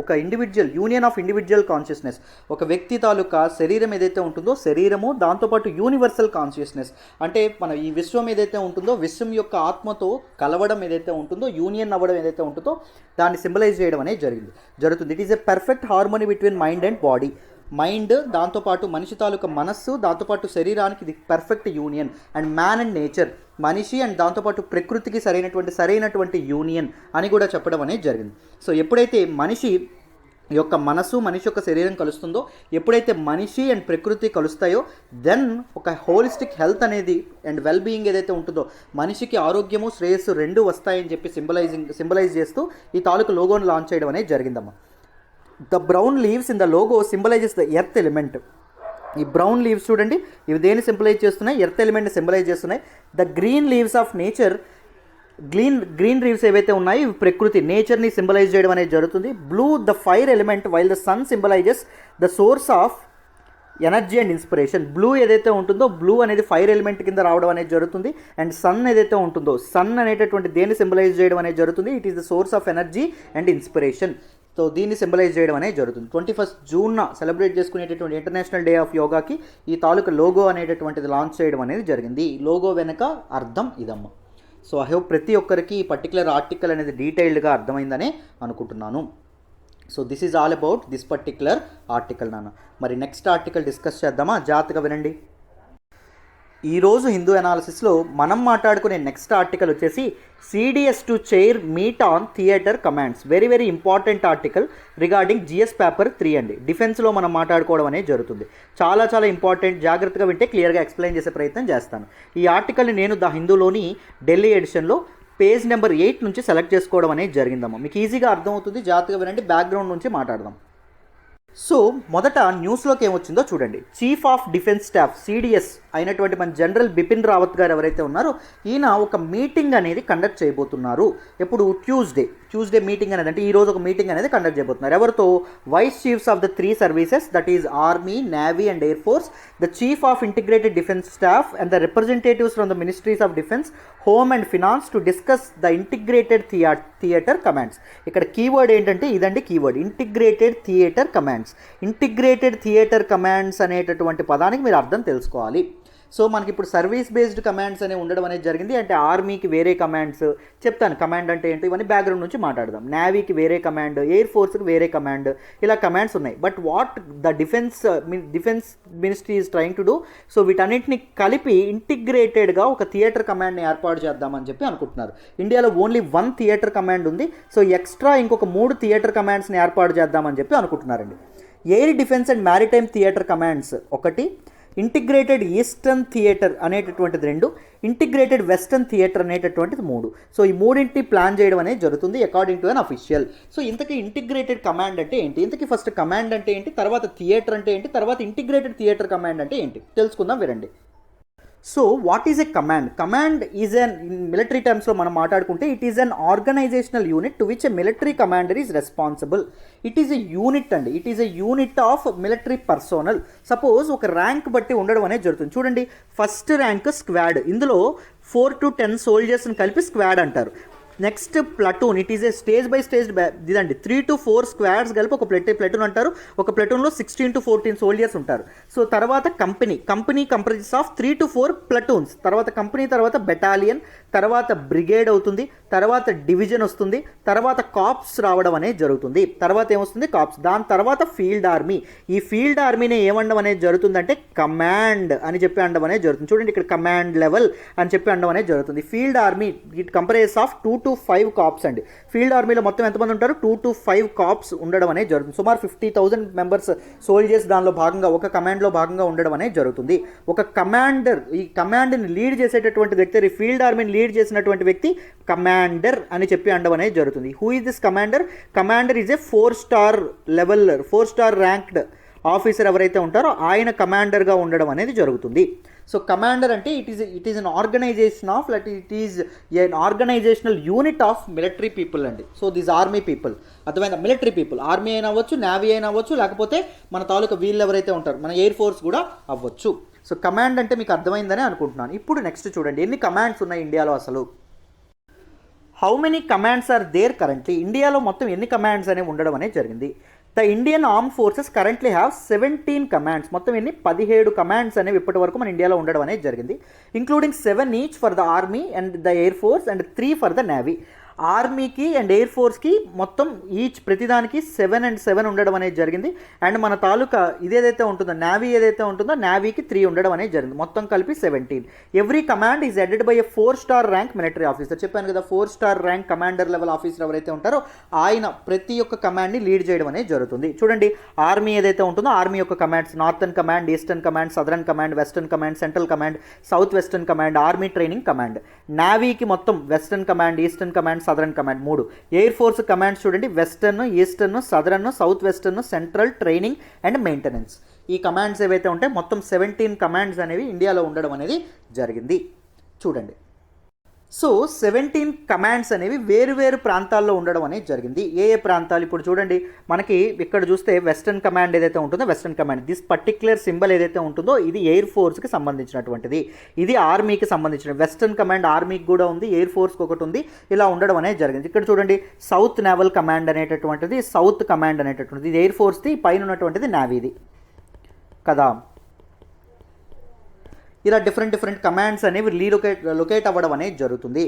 ఒక individual union of individual consciousness. ఒక వ్యక్తి తాలూకా శరీరం ఏదైతే ఉంటుందో శరీరము, దాంతోపాటు యూనివర్సల్ కాన్షియస్నెస్ అంటే మన ఈ విశ్వం ఏదైతే ఉంటుందో విశ్వం యొక్క ఆత్మతో కలవడం ఏదైతే ఉంటుందో, యూనియన్ అవ్వడం ఏదైతే ఉంటుందో దాన్ని సింబలైజ్ చేయడం అనేది జరుగుతుంది. It is a perfect harmony between mind and body. Mind, దాంతోపాటు మనిషి తాలూకా మనస్సు, దాంతోపాటు శరీరానికి ఇది perfect union. And man and nature, మనిషి అండ్ దాంతోపాటు ప్రకృతికి సరైనటువంటి యూనియన్ అని కూడా చెప్పడం అనేది జరిగింది. సో ఎప్పుడైతే మనిషి యొక్క మనసు, మనిషి యొక్క శరీరం కలుస్తుందో, ఎప్పుడైతే మనిషి అండ్ ప్రకృతి కలుస్తాయో దెన్ ఒక హోలిస్టిక్ హెల్త్ అనేది అండ్ వెల్ బీయింగ్ ఏదైతే ఉంటుందో, మనిషికి ఆరోగ్యము శ్రేయస్సు రెండు వస్తాయని చెప్పి సింబలైజ్ చేస్తూ ఈ తాలూకు లోగోని లాంచ్ చేయడం అనేది జరిగిందమ్మా. The brown leaves in the logo symbolizes the earth element. ఈ బ్రౌన్ లీవ్స్ చూడండి, ఇవి దేన్ని సింబలైజ్ చేస్తున్నాయి? ఎర్త్ ఎలిమెంట్ని సింబలైజ్ చేస్తున్నాయి. The green leaves of nature, green leaves ఏవైతే ఉన్నాయో ఇవి ప్రకృతి, నేచర్ని సింబలైజ్ చేయడం అనేది జరుగుతుంది. Blue the fire element, while the sun symbolizes the source of energy and inspiration. Blue ఏదైతే ఉంటుందో బ్లూ అనేది ఫైర్ ఎలిమెంట్ కింద రావడం అనేది జరుగుతుంది. అండ్ సన్ ఏదైతే ఉంటుందో సన్ అనేటటువంటి దేన్ని సింబలైజ్ చేయడం అనేది జరుగుతుంది? It is the source of energy and inspiration. So దీన్ని సింబలైజ్ చేయడం అనేది జరుగుతుంది. 21 జూన్న సెలబ్రేట్ చేసుకునేటటువంటి ఇంటర్నేషనల్ డే ఆఫ్ యోగాకి ఈ తాలూకా లోగో అనేటటువంటిది లాంచ్ చేయడం అనేది జరిగింది. ఈ లోగో వెనక అర్థం ఇదమ్మా. సో ఐ హోప్ ప్రతి ఒక్కరికి ఈ పర్టికులర్ ఆర్టికల్ అనేది డీటెయిల్డ్గా అర్థమైందనే అనుకుంటున్నాను. So this is all about this particular article నాన్న. మరి నెక్స్ట్ ఆర్టికల్ డిస్కస్ చేద్దామా? జాగ్రత్తగా వినండి. ఈరోజు హిందూ అనాలిసిస్లో మనం మాట్లాడుకునే నెక్స్ట్ ఆర్టికల్ వచ్చేసి CDS to chair meet on theatre commands. Very important article regarding GS paper 3 అండి. డిఫెన్స్లో మనం మాట్లాడుకోవడం అనేది జరుగుతుంది. చాలా ఇంపార్టెంట్. జాగ్రత్తగా వింటే క్లియర్గా ఎక్స్ప్లెయిన్ చేసే ప్రయత్నం చేస్తాను. ఈ ఆర్టికల్ని నేను ద హిందూలోని ఢిల్లీ ఎడిషన్లో పేజ్ నెంబర్ 8 నుంచి సెలెక్ట్ చేసుకోవడం అనేది జరిగిందమ్మా. మీకు ఈజీగా అర్థమవుతుంది. జాగ్రత్తగా వినండి. బ్యాక్గ్రౌండ్ నుంచి మాట్లాడదాం. సో మొదట న్యూస్లోకి ఏమొచ్చిందో చూడండి. Chief of defence staff CDS అయినటువంటి మన జనరల్ బిపిన్ రావత్ గారు ఎవరైతే ఉన్నారో ఈయన ఒక మీటింగ్ అనేది కండక్ట్ చేయబోతున్నారు. ఎప్పుడు? ట్యూస్డే మీటింగ్ అనేది, అంటే ఈరోజు ఒక మీటింగ్ అనేది కండక్ట్ చేయబోతున్నారు. ఎవరితో? Vice chiefs of the 3 services, that is army, navy and air force, the chief of integrated defence staff and the representatives from the ministries of defence, home and finance to discuss the integrated theatre commands. ఇక్కడ keyword ఏంటంటే ఇదండి keyword, integrated theatre commands. Integrated theatre commands అనేటటువంటి పదానికి మీరు అర్థం తెలుసుకోవాలి. So మనకి ఇప్పుడు సర్వీస్ బేస్డ్ కమాండ్స్ అనేవి ఉండడం అనేది జరిగింది. అంటే ఆర్మీకి వేరే కమాండ్స్ చెప్తాను, కమాండ్ అంటే ఏంటో ఇవన్నీ బ్యాక్గ్రౌండ్ నుంచి మాట్లాడదాం. నేవీకి వేరే కమాండ్, ఎయిర్ ఫోర్స్కి వేరే కమాండ్, ఇలా కమాండ్స్ ఉన్నాయి. But what the defence ministry is trying to do, so వీటన్నింటిని కలిపి ఇంటిగ్రేటెడ్గా ఒక థియేటర్ కమాండ్ని ఏర్పాటు చేద్దామని చెప్పి అనుకుంటున్నారు. ఇండియాలో ఓన్లీ 1 థియేటర్ కమాండ్ ఉంది. సో ఎక్స్ట్రా ఇంకొక 3 థియేటర్ కమాండ్స్ని ఏర్పాటు చేద్దామని చెప్పి అనుకుంటున్నారండి. Air defence and maritime theatre commands ఒకటి, ఇంటిగ్రేటెడ్ ఈస్టర్న్ థియేటర్ అనేటటువంటిది 2, ఇంటిగ్రేటెడ్ వెస్టర్న్ థియేటర్ అనేటటువంటిది 3. సో ఈ మూడింటి ప్లాన్ చేయడం అనేది జరుగుతుంది according to an official. So ఇంతకీ ఇంటిగ్రేటెడ్ కమాండ్ అంటే ఏంటి? ఇంతకీ ఫస్ట్ కమాండ్ అంటే ఏంటి, తర్వాత థియేటర్ అంటే ఏంటి, తర్వాత ఇంటిగ్రేటెడ్ థియేటర్ కమాండ్ అంటే ఏంటి తెలుసుకుందాం, వినండి. So what is a command? Command is an, in military టర్మ్స్లో మనం మాట్లాడుకుంటే it is an organizational unit to which a military commander is responsible. It is a unit అండి, it is a unit of military personnel. Suppose ఒక rank బట్టి ఉండడం అనేది జరుగుతుంది. చూడండి, ఫస్ట్ ర్యాంక్ స్క్వాడ్, ఇందులో 4 to 10 సోల్జర్స్ని కలిపి స్క్వాడ్ అంటారు. Next platoon, it is a stage by stage ఇదండి. 3 to 4 స్క్వాడ్స్ కలిపి ఒక ప్లటూన్ అంటారు. ఒక ప్లటూన్లో 16 to 14 సోల్జర్స్ ఉంటారు. సో తర్వాత company comprises of 3 to 4 platoons. తర్వాత కంపెనీ తర్వాత బెటాలియన్, తర్వాత బ్రిగేడ్ అవుతుంది, తర్వాత డివిజన్ వస్తుంది, తర్వాత కాప్స్ రావడం అనేది జరుగుతుంది. తర్వాత ఏమొస్తుంది? కాప్స్. దాని తర్వాత ఫీల్డ్ ఆర్మీ. ఈ ఫీల్డ్ ఆర్మీని ఏమండం అనేది జరుగుతుందంటే కమాండ్ అని చెప్పి అనడం అనేది జరుగుతుంది. చూడండి, ఇక్కడ కమాండ్ లెవెల్ అని చెప్పి అనడం అనేది జరుగుతుంది. Field army it comprises of 2 to 5 corps అండి. ఫీల్డ్ ఆర్మీలో మొత్తం ఎంతమంది ఉంటారు? 2 to 5 కాప్స్ ఉండడం అనేది జరుగుతుంది. సుమారు 50,000 మెంబర్స్ సోల్జర్స్ దానిలో భాగంగా ఒక కమాండ్లో భాగంగా ఉండడం అనేది జరుగుతుంది. ఒక కమాండర్, ఈ కమాండ్ని లీడ్ చేసేటటువంటి వ్యక్తి, ఈ ఫీల్డ్ ఆర్మీని లీడ్ చేసినటువంటి వ్యక్తి కమాండర్ అని చెప్పి అనడం అనేది జరుగుతుంది. Who is this commander? Commander is a four star level four star ranked officer ఎవరైతే ఉంటారో ఆయన కమాండర్గా ఉండడం అనేది జరుగుతుంది. సో కమాండర్ అంటే it is an organization of it is an organizational unit of military people అండి. సో దీస్ ఆర్మీ పీపుల్, అర్థమైందా? మిలిటరీ పీపుల్, ఆర్మీ అయినా అవ్వచ్చు, నేవీ అయినా అవ్వచ్చు, లేకపోతే మన తాలూకా వీళ్ళు ఎవరైతే ఉంటారో మన ఎయిర్ ఫోర్స్ కూడా అవ్వచ్చు. సో కమాండ్ అంటే మీకు అర్థమైందని అనుకుంటున్నాను. ఇప్పుడు నెక్స్ట్ చూడండి, ఎన్ని కమాండ్స్ ఉన్నాయి ఇండియాలో అసలు. How many commands are there currently? ఇండియాలో మొత్తం ఎన్ని కమాండ్స్ అనేవి ఉండడం అనేది జరిగింది. The Indian armed forces currently have 17 commands. మొత్తం ఎన్ని? 17 కమాండ్స్ అనేవి ఇప్పటి వరకు మన ఇండియాలో ఉండడం అనేది జరిగింది. Including 7 each for the army and the air force and 3 for the navy. ఆర్మీకి అండ్ ఎయిర్ ఫోర్స్కి మొత్తం ఈచ్ ప్రతిదానికి 7 and 7 ఉండడం అనేది జరిగింది. అండ్ మన తాలూకా ఇదేదైతే ఉంటుందో నేవీ ఏదైతే ఉంటుందో నేవీకి 3 ఉండడం అనేది జరిగింది. మొత్తం కలిపి 17. Every command is headed by a four star rank military officer. చెప్పాను కదా, four star rank commander level officer ఎవరైతే ఉంటారో ఆయన ప్రతి ఒక్క కమాండ్ని లీడ్ చేయడం అనేది జరుగుతుంది. చూడండి, ఆర్మీ ఏదైతే ఉంటుందో ఆర్మీ యొక్క commands northern command, eastern command, southern command, western command, central command, south western command, army training command. నేవీకి మొత్తం western command, eastern command, southern command 3. Air force commands చూడండి, western, eastern, southern, south western, central, training and maintenance. ఈ commands ఏవైతే ఉంటాయి మొత్తం 17 commands అనేవి ఇండియాలో ఉండడం అనేది జరిగింది. చూడండి, సో 17 కమాండ్స్ అనేవి వేరు వేరు ప్రాంతాల్లో ఉండడం అనేది జరిగింది. ఏ ఏ ప్రాంతాలు? ఇప్పుడు చూడండి, మనకి ఇక్కడ చూస్తే వెస్టర్న్ కమాండ్ ఏదైతే ఉంటుందో western command, this particular symbol ఏదైతే ఉంటుందో ఇది ఎయిర్ ఫోర్స్కి సంబంధించినటువంటిది, ఇది ఆర్మీకి సంబంధించిన. వెస్టర్న్ కమాండ్ ఆర్మీకి కూడా ఉంది, ఎయిర్ ఫోర్స్కి ఒకటి ఉంది, ఇలా ఉండడం అనేది జరిగింది. ఇక్కడ చూడండి, సౌత్ నేవల్ కమాండ్ అనేటటువంటిది, సౌత్ కమాండ్ అనేటటువంటిది ఇది ఎయిర్ ఫోర్స్ది, పైన ఉన్నటువంటిది నేవీది కదా. ఇలా డిఫరెంట్ కమాండ్స్ అనేవి లొకేట్ అవ్వడం అనేది జరుగుతుంది.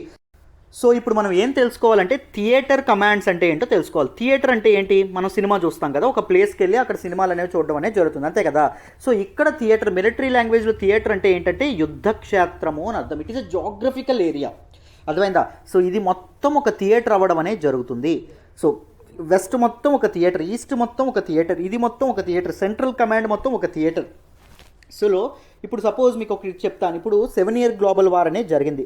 సో ఇప్పుడు మనం ఏం తెలుసుకోవాలంటే థియేటర్ కమాండ్స్ అంటే ఏంటో తెలుసుకోవాలి. థియేటర్ అంటే ఏంటి? మనం సినిమా చూస్తాం కదా, ఒక ప్లేస్కి వెళ్ళి అక్కడ సినిమాలు అనేవి చూడడం అనేది జరుగుతుంది, అంతే కదా. సో ఇక్కడ థియేటర్, మిలిటరీ లాంగ్వేజ్లో థియేటర్ అంటే ఏంటంటే యుద్ధ క్షేత్రము అని అర్థం. It is a geographical area, అర్థమైందా? సో ఇది మొత్తం ఒక థియేటర్ అవ్వడం అనేది జరుగుతుంది. సో వెస్ట్ మొత్తం ఒక థియేటర్, ఈస్ట్ మొత్తం ఒక థియేటర్, ఇది మొత్తం ఒక థియేటర్, సెంట్రల్ కమాండ్ మొత్తం ఒక థియేటర్. సో ఇప్పుడు సపోజ్ మీకు ఒకటి చెప్తాను. ఇప్పుడు 7 year గ్లోబల్ వార్ అనేది జరిగింది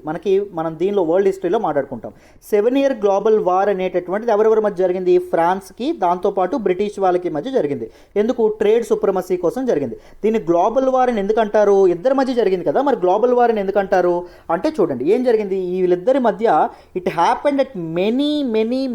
మనం దీనిలో వరల్డ్ హిస్టరీలో మాట్లాడుకుంటాం. 7 year గ్లోబల్ వార్ అనేటటువంటిది ఎవరెవరి మధ్య జరిగింది? ఫ్రాన్స్కి, దాంతోపాటు బ్రిటిష్ వాళ్ళకి మధ్య జరిగింది. ఎందుకు? ట్రేడ్ సుప్రమసీ కోసం జరిగింది. దీన్ని గ్లోబల్ వార్ అని ఎందుకంటారు? ఇద్దరి మధ్య జరిగింది కదా, మరి గ్లోబల్ వార్ అని ఎందుకంటారు అంటే చూడండి ఏం జరిగింది. వీళ్ళిద్దరి మధ్య it happened at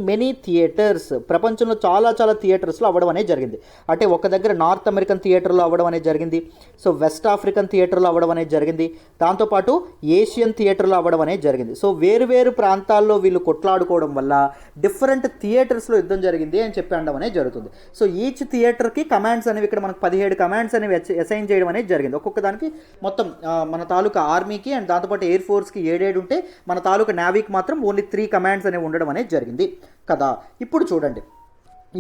many theatres. ప్రపంచంలో చాలా థియేటర్స్లో అవ్వడం అనేది జరిగింది. అంటే ఒక దగ్గర నార్త్ అమెరికన్ థియేటర్లో అవ్వడం అనేది జరిగింది, సో వెస్ట్ ఆఫ్రికన్ థియేటర్లో అవ్వడం అనేది జరిగింది, దాంతోపాటు ఏషియన్ థియేటర్లో అవ్వడం అనేది జరిగింది. సో వేరు ప్రాంతాల్లో వీళ్ళు కొట్లాడుకోవడం వల్ల డిఫరెంట్ థియేటర్స్లో యుద్ధం జరిగింది అని చెప్పి అనడం అనేది జరుగుతుంది. సో ఈచ్ థియేటర్కి కమాండ్స్ అనేవి ఇక్కడ మనకు 17 కమాండ్స్ అనేవి అసైన్ చేయడం అనేది జరిగింది. ఒక్కొక్క దానికి మొత్తం మన తాలూకా ఆర్మీకి అండ్ దాంతోపాటు ఎయిర్ ఫోర్స్కి 7 ఉంటే మన తాలూకా నేవీకి మాత్రం ఓన్లీ 3 కమాండ్స్ అనేవి ఉండడం అనేది జరిగింది కదా. ఇప్పుడు చూడండి,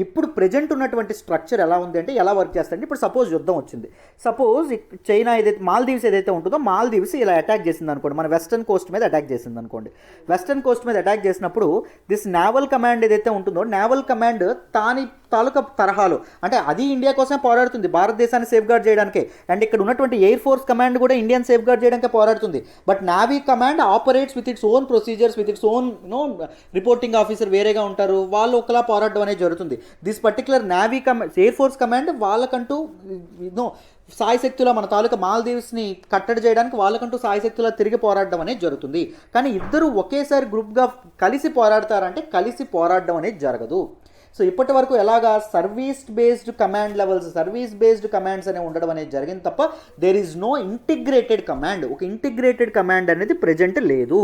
ఇప్పుడు ప్రజెంట్ ఉన్నటువంటి స్ట్రక్చర్ ఎలా ఉంది అంటే ఎలా వర్క్ చేస్తారంటే, ఇప్పుడు సపోజ్ యుద్ధం వచ్చింది, సపోజ్ చైనా ఏదైతే మాల్దీవ్స్ ఏదైతే ఉంటుందో మాల్దీవ్స్ ఇలా అటాక్ చేసింది అనుకోండి, మన వెస్టర్న్ కోస్ట్ మీద అటాక్ చేసింది అనుకోండి. వెస్టర్న్ కోస్ట్ మీద అటాక్ చేసినప్పుడు దిస్ నేవల్ కమాండ్ ఏదైతే ఉంటుందో నేవల్ కమాండ్ తాలూకా తరహాలు, అంటే అది ఇండియా కోసమే పోరాడుతుంది, భారతదేశాన్ని సేఫ్ గార్డ్ చేయడానికే. అండ్ ఇక్కడ ఉన్నటువంటి ఎయిర్ ఫోర్స్ కమాండ్ కూడా ఇండియన్ సేఫ్ గార్డ్ చేయడానికే పోరాడుతుంది. But navy command operates with its own procedures, with its own reporting officer వేరేగా ఉంటారు, వాళ్ళు ఒకలా పోరాడడం అనేది జరుగుతుంది. This particular navy command, air force command వాళ్ళకంటూ సాయశక్తులా మన తాలూకా మాల్దీవ్స్ని కట్టడి చేయడానికి వాళ్ళకంటూ సాయశక్తులా తిరిగి పోరాడడం అనేది జరుగుతుంది. కానీ ఇద్దరు ఒకేసారి గ్రూప్గా కలిసి పోరాడతారంటే కలిసి పోరాడడం అనేది జరగదు. సో ఇప్పటి వరకు ఎలాగా సర్వీస్ బేస్డ్ కమాండ్స్ అనేవి ఉండడం అనేది జరిగింది తప్ప there is no integrated command. ఒక ఇంటిగ్రేటెడ్ కమాండ్ అనేది ప్రెజెంట్ లేదు.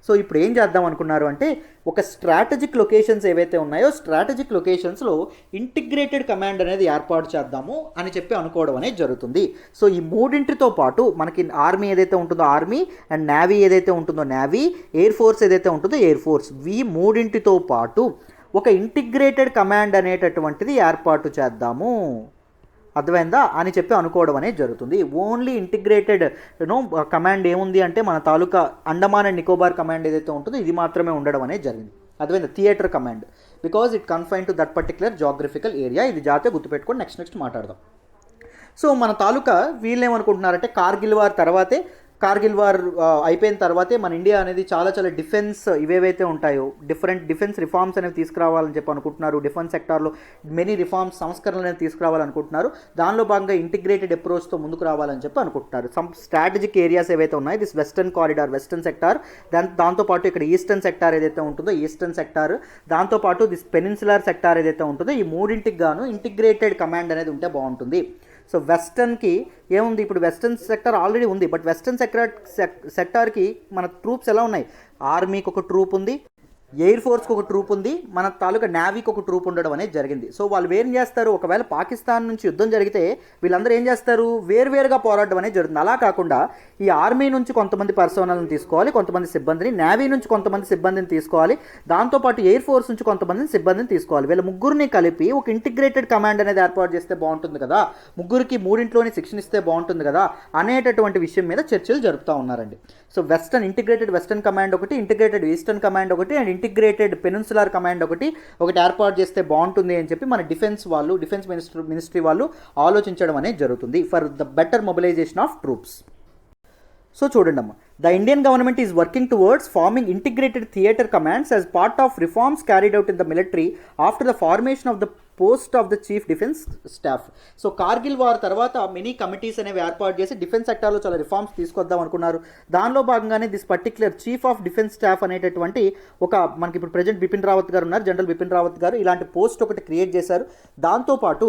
సో ఇప్పుడు ఏం చేద్దాం అనుకున్నారు అంటే, ఒక స్ట్రాటజిక్ లొకేషన్స్ ఏవైతే ఉన్నాయో స్ట్రాటజిక్ లొకేషన్స్లో ఇంటిగ్రేటెడ్ కమాండ్ అనేది ఏర్పాటు చేద్దాము అని చెప్పి అనుకోవడం అనేది జరుగుతుంది. సో ఈ మూడింటితో పాటు మనకి ఆర్మీ ఏదైతే ఉంటుందో ఆర్మీ, అండ్ నేవీ ఏదైతే ఉంటుందో నేవీ, ఎయిర్ ఫోర్స్ ఏదైతే ఉంటుందో ఎయిర్ ఫోర్స్, ఈ మూడింటితో పాటు ఒక ఇంటిగ్రేటెడ్ కమాండ్ అనేటటువంటిది ఏర్పాటు చేద్దాము, అర్థమైందా అని చెప్పి అనుకోవడం అనేది జరుగుతుంది. ఓన్లీ ఇంటిగ్రేటెడ్ కమాండ్ ఏముంది అంటే మన తాలూకా అండమాన్ అండ్ నికోబార్ కమాండ్ ఏదైతే ఉంటుందో ఇది మాత్రమే ఉండడం అనేది జరిగింది, అర్థమైందా? Theatre command, because it confine to that particular geographical area. ఇది జాతే గుర్తుపెట్టుకొని నెక్స్ట్ మాట్లాడదాం. సో మన తాలూకా వీళ్ళు ఏమనుకుంటున్నారంటే కార్గిల్ వార్ తర్వాతే కార్గిల్ వార్ అయిపోయిన తర్వాతే మన ఇండియా అనేది చాలా డిఫెన్స్ ఇవేవైతే ఉంటాయో డిఫెన్స్ రిఫార్మ్స్ అనేవి తీసుకురావాలని చెప్పి అనుకుంటున్నారు. డిఫెన్స్ సెక్టార్లో మెనీ రిఫార్మ్స్ సంస్కరణలు అనేవి తీసుకురావాలనుకుంటున్నారు. దానిలో భాగంగా ఇంటిగ్రేటెడ్ అప్రోచ్తో ముందుకు రావాలని చెప్పి అనుకుంటున్నారు. సమ్ స్ట్రాటజిక్ ఏరియాస్ ఏవైతే ఉన్నాయో this western corridor, western sector, దాంతోపాటు ఇక్కడ ఈస్టర్న్ సెక్టార్ ఏదైతే ఉంటుందో ఈస్టర్న్ సెక్టార్, దాంతోపాటు దిస్ పెనిన్సులర్ సెక్టార్ ఏదైతే ఉంటుందో ఈ మూడింటికి గాను ఇంటిగ్రేటెడ్ కమాండ్ అనేది ఉంటే బాగుంటుంది. సో వెస్టర్న్కి ఏముంది, ఇప్పుడు వెస్టర్న్ సెక్టార్ ఆల్రెడీ ఉంది, బట్ వెస్టర్న్ సెక్టార్కి మన ట్రూప్స్ ఎలా ఉన్నాయి, ఆర్మీకి ఒక ట్రూప్ ఉంది, ఎయిర్ ఫోర్స్కి ఒక ట్రూప్ ఉంది, మన తాలూకా నేవీకి ఒక ట్రూప్ ఉండడం అనేది జరిగింది. సో వాళ్ళు ఏం చేస్తారు, ఒకవేళ పాకిస్తాన్ నుంచి యుద్ధం జరిగితే వీళ్ళందరూ ఏం చేస్తారు, వేరువేరుగా పోరాడడం అనేది జరుగుతుంది. అలా కాకుండా ఈ ఆర్మీ నుంచి కొంతమంది పర్సనల్ని తీసుకోవాలి, కొంతమంది సిబ్బందిని, నేవీ నుంచి కొంతమంది సిబ్బందిని తీసుకోవాలి, దాంతోపాటు ఎయిర్ ఫోర్స్ నుంచి కొంతమంది సిబ్బందిని తీసుకోవాలి. వీళ్ళ ముగ్గురిని కలిపి ఒక ఇంటిగ్రేటెడ్ కమాండ్ అనేది ఏర్పాటు చేస్తే బాగుంటుంది కదా, ముగ్గురికి మూడింట్లోని శిక్షణ ఇస్తే బాగుంటుంది కదా అనేటటువంటి విషయం మీద చర్చలు జరుపుతూ ఉన్నారండి. సో ఇంటిగ్రేటెడ్ వెస్టర్న్ కమాండ్ ఒకటి, ఇంటిగ్రేటెడ్ ఈస్టర్న్ కమాండ్ ఒకటి, అండ్ ఇంటిగ్రేటెడ్ పెనిన్సులర్ కమాండ్ ఒకటి ఏర్పాటు చేస్తే బాగుంటుంది అని చెప్పి మన డిఫెన్స్ మినిస్ట్రీ వాళ్ళు ఆలోచించడం అనేది జరుగుతుంది for the better mobilization of troops. So చూడండి అమ్మ, the Indian government is working towards forming integrated theatre commands as part of reforms carried out in the military after the formation of the post of the chief defence staff. So Kargil war తర్వాత many committees అనేవి ఏర్పాటు చేసి defence సెక్టార్లో చాలా reforms తీసుకొద్దాం అనుకున్నారు. దానిలో భాగంగానే this particular chief of defence staff అనేటటువంటి మనకి ఇప్పుడు ప్రెజెంట్ బిపిన్ రావత్ గారు ఉన్నారు, జనరల్ బిపిన్ రావత్ గారు ఇలాంటి పోస్ట్ ఒకటి క్రియేట్ చేశారు. దాంతోపాటు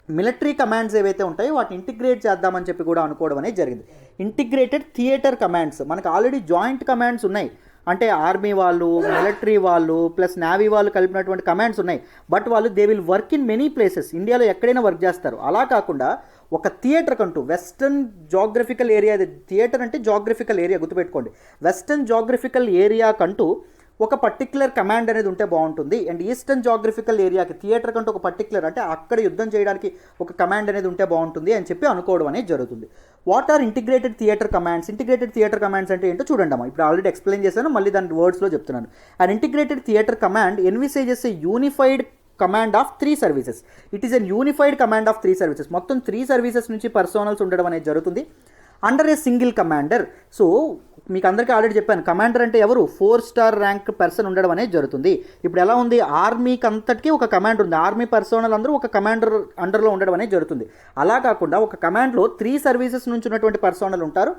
మిలిటరీ కమాండ్స్ ఏవైతే ఉంటాయో వాటిని ఇంటిగ్రేట్ చేద్దామని చెప్పి కూడా అనుకోవడం అనేది జరిగింది. ఇంటిగ్రేటెడ్ థియేటర్ కమాండ్స్, మనకు ఆల్రెడీ జాయింట్ కమాండ్స్ ఉన్నాయి, అంటే ఆర్మీ వాళ్ళు, మిలిటరీ వాళ్ళు ప్లస్ నేవీ వాళ్ళు కలిపినటువంటి కమాండ్స్ ఉన్నాయి. బట్ వాళ్ళు they will work in many places, ఇండియాలో ఎక్కడైనా వర్క్ చేస్తారు. అలా కాకుండా ఒక థియేటర్ కంటూ వెస్టర్న్ జాగ్రఫికల్ ఏరియా, థియేటర్ అంటే జాగ్రఫికల్ ఏరియా గుర్తుపెట్టుకోండి, వెస్టర్న్ జాగ్రఫికల్ ఏరియా కంటూ ఒక పర్టిక్యులర్ కమాండ్ అనేది ఉంటే బాగుంటుంది. అండ్ ఈస్టర్న్ జాగ్రఫికల్ ఏరియాకి థియేటర్ కంటూ ఒక పర్టిక్యులర్, అంటే అక్కడ యుద్ధం చేయడానికి ఒక కమాండ్ అనేది ఉంటే బాగుంటుంది అని చెప్పి అనుకోవడం అనేది జరుగుతుంది. What are integrated theatre commands? Integrated theatre commands అంటే ఏంటో చూడండి అమ్మా, ఇప్పుడు ఆల్రెడీ ఎక్స్ప్లెయిన్ చేశాను, మళ్ళీ దాని వర్డ్స్లో చెప్తున్నాను. And integrated theatre command envisages a unified command of 3 services. It is an unified command of 3 services. మొత్తం 3 సర్వీసెస్ నుంచి పర్సనల్స్ ఉండడం అనేది జరుగుతుంది under a single commander. So మీకు అందరికీ ఆల్రెడీ చెప్పాను, కమాండర్ అంటే ఎవరు, 4 స్టార్ ర్యాంక్ పర్సన్ ఉండడం అనేది జరుగుతుంది. ఇప్పుడు ఎలా ఉంది, ఆర్మీకి అంతటికీ ఒక కమాండర్ ఉంది, ఆర్మీ పర్సనల్ అందరూ ఒక కమాండర్ అండర్లో ఉండడం అనేది జరుగుతుంది. అలా కాకుండా ఒక కమాండ్లో 3 సర్వీసెస్ నుంచి ఉన్నటువంటి పర్సనల్ ఉంటారు,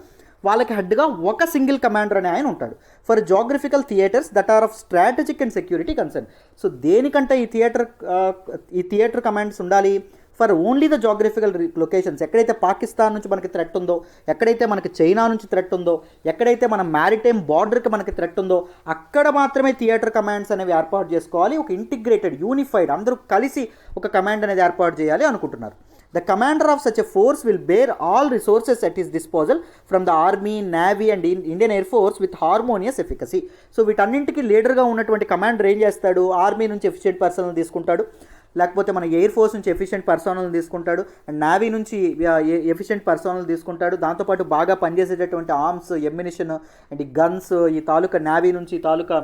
వాళ్ళకి హెడ్గా ఒక సింగిల్ కమాండర్ అనే ఆయన ఉంటాడు. For geographical theatres that are of strategic and security concern. So దేనికంటే ఈ థియేటర్ కమాండ్స్ ఉండాలి, for only the geographical locations, ఎక్కడైతే పాకిస్తాన్ నుంచి మనకి థ్రెట్ ఉందో, ఎక్కడైతే మనకి చైనా నుంచి థ్రెట్ ఉందో, ఎక్కడైతే మన మ్యారిటైమ్ బార్డర్కి మనకి థ్రెట్ ఉందో అక్కడ మాత్రమే థియేటర్ కమాండ్స్ అనేవి ఏర్పాటు చేసుకోవాలి. ఒక ఇంటిగ్రేటెడ్ యూనిఫైడ్ అందరూ కలిసి ఒక కమాండ్ అనేది ఏర్పాటు చేయాలి అనుకుంటున్నారు. The commander of such a force will bear all resources at his disposal from the army, navy and Indian air force with harmonious efficacy. So వీటన్నింటికి లీడర్గా ఉన్నటువంటి కమాండర్ ఏం చేస్తాడు, ఆర్మీ నుంచి ఎఫిషియెంట్ పర్సనల్ తీసుకుంటాడు, లేకపోతే మన ఎయిర్ ఫోర్స్ నుంచి ఎఫిషియెంట్ పర్సనల్ తీసుకుంటాడు, అండ్ నేవీ నుంచి ఎఫిషియెంట్ పర్సనల్ తీసుకుంటాడు, దాంతోపాటు బాగా పనిచేసేటటువంటి ఆర్మ్స్, ఎమ్యునిషన్ అండ్ ఈ గన్స్, ఈ తాలూకా నేవీ నుంచి తాలూకా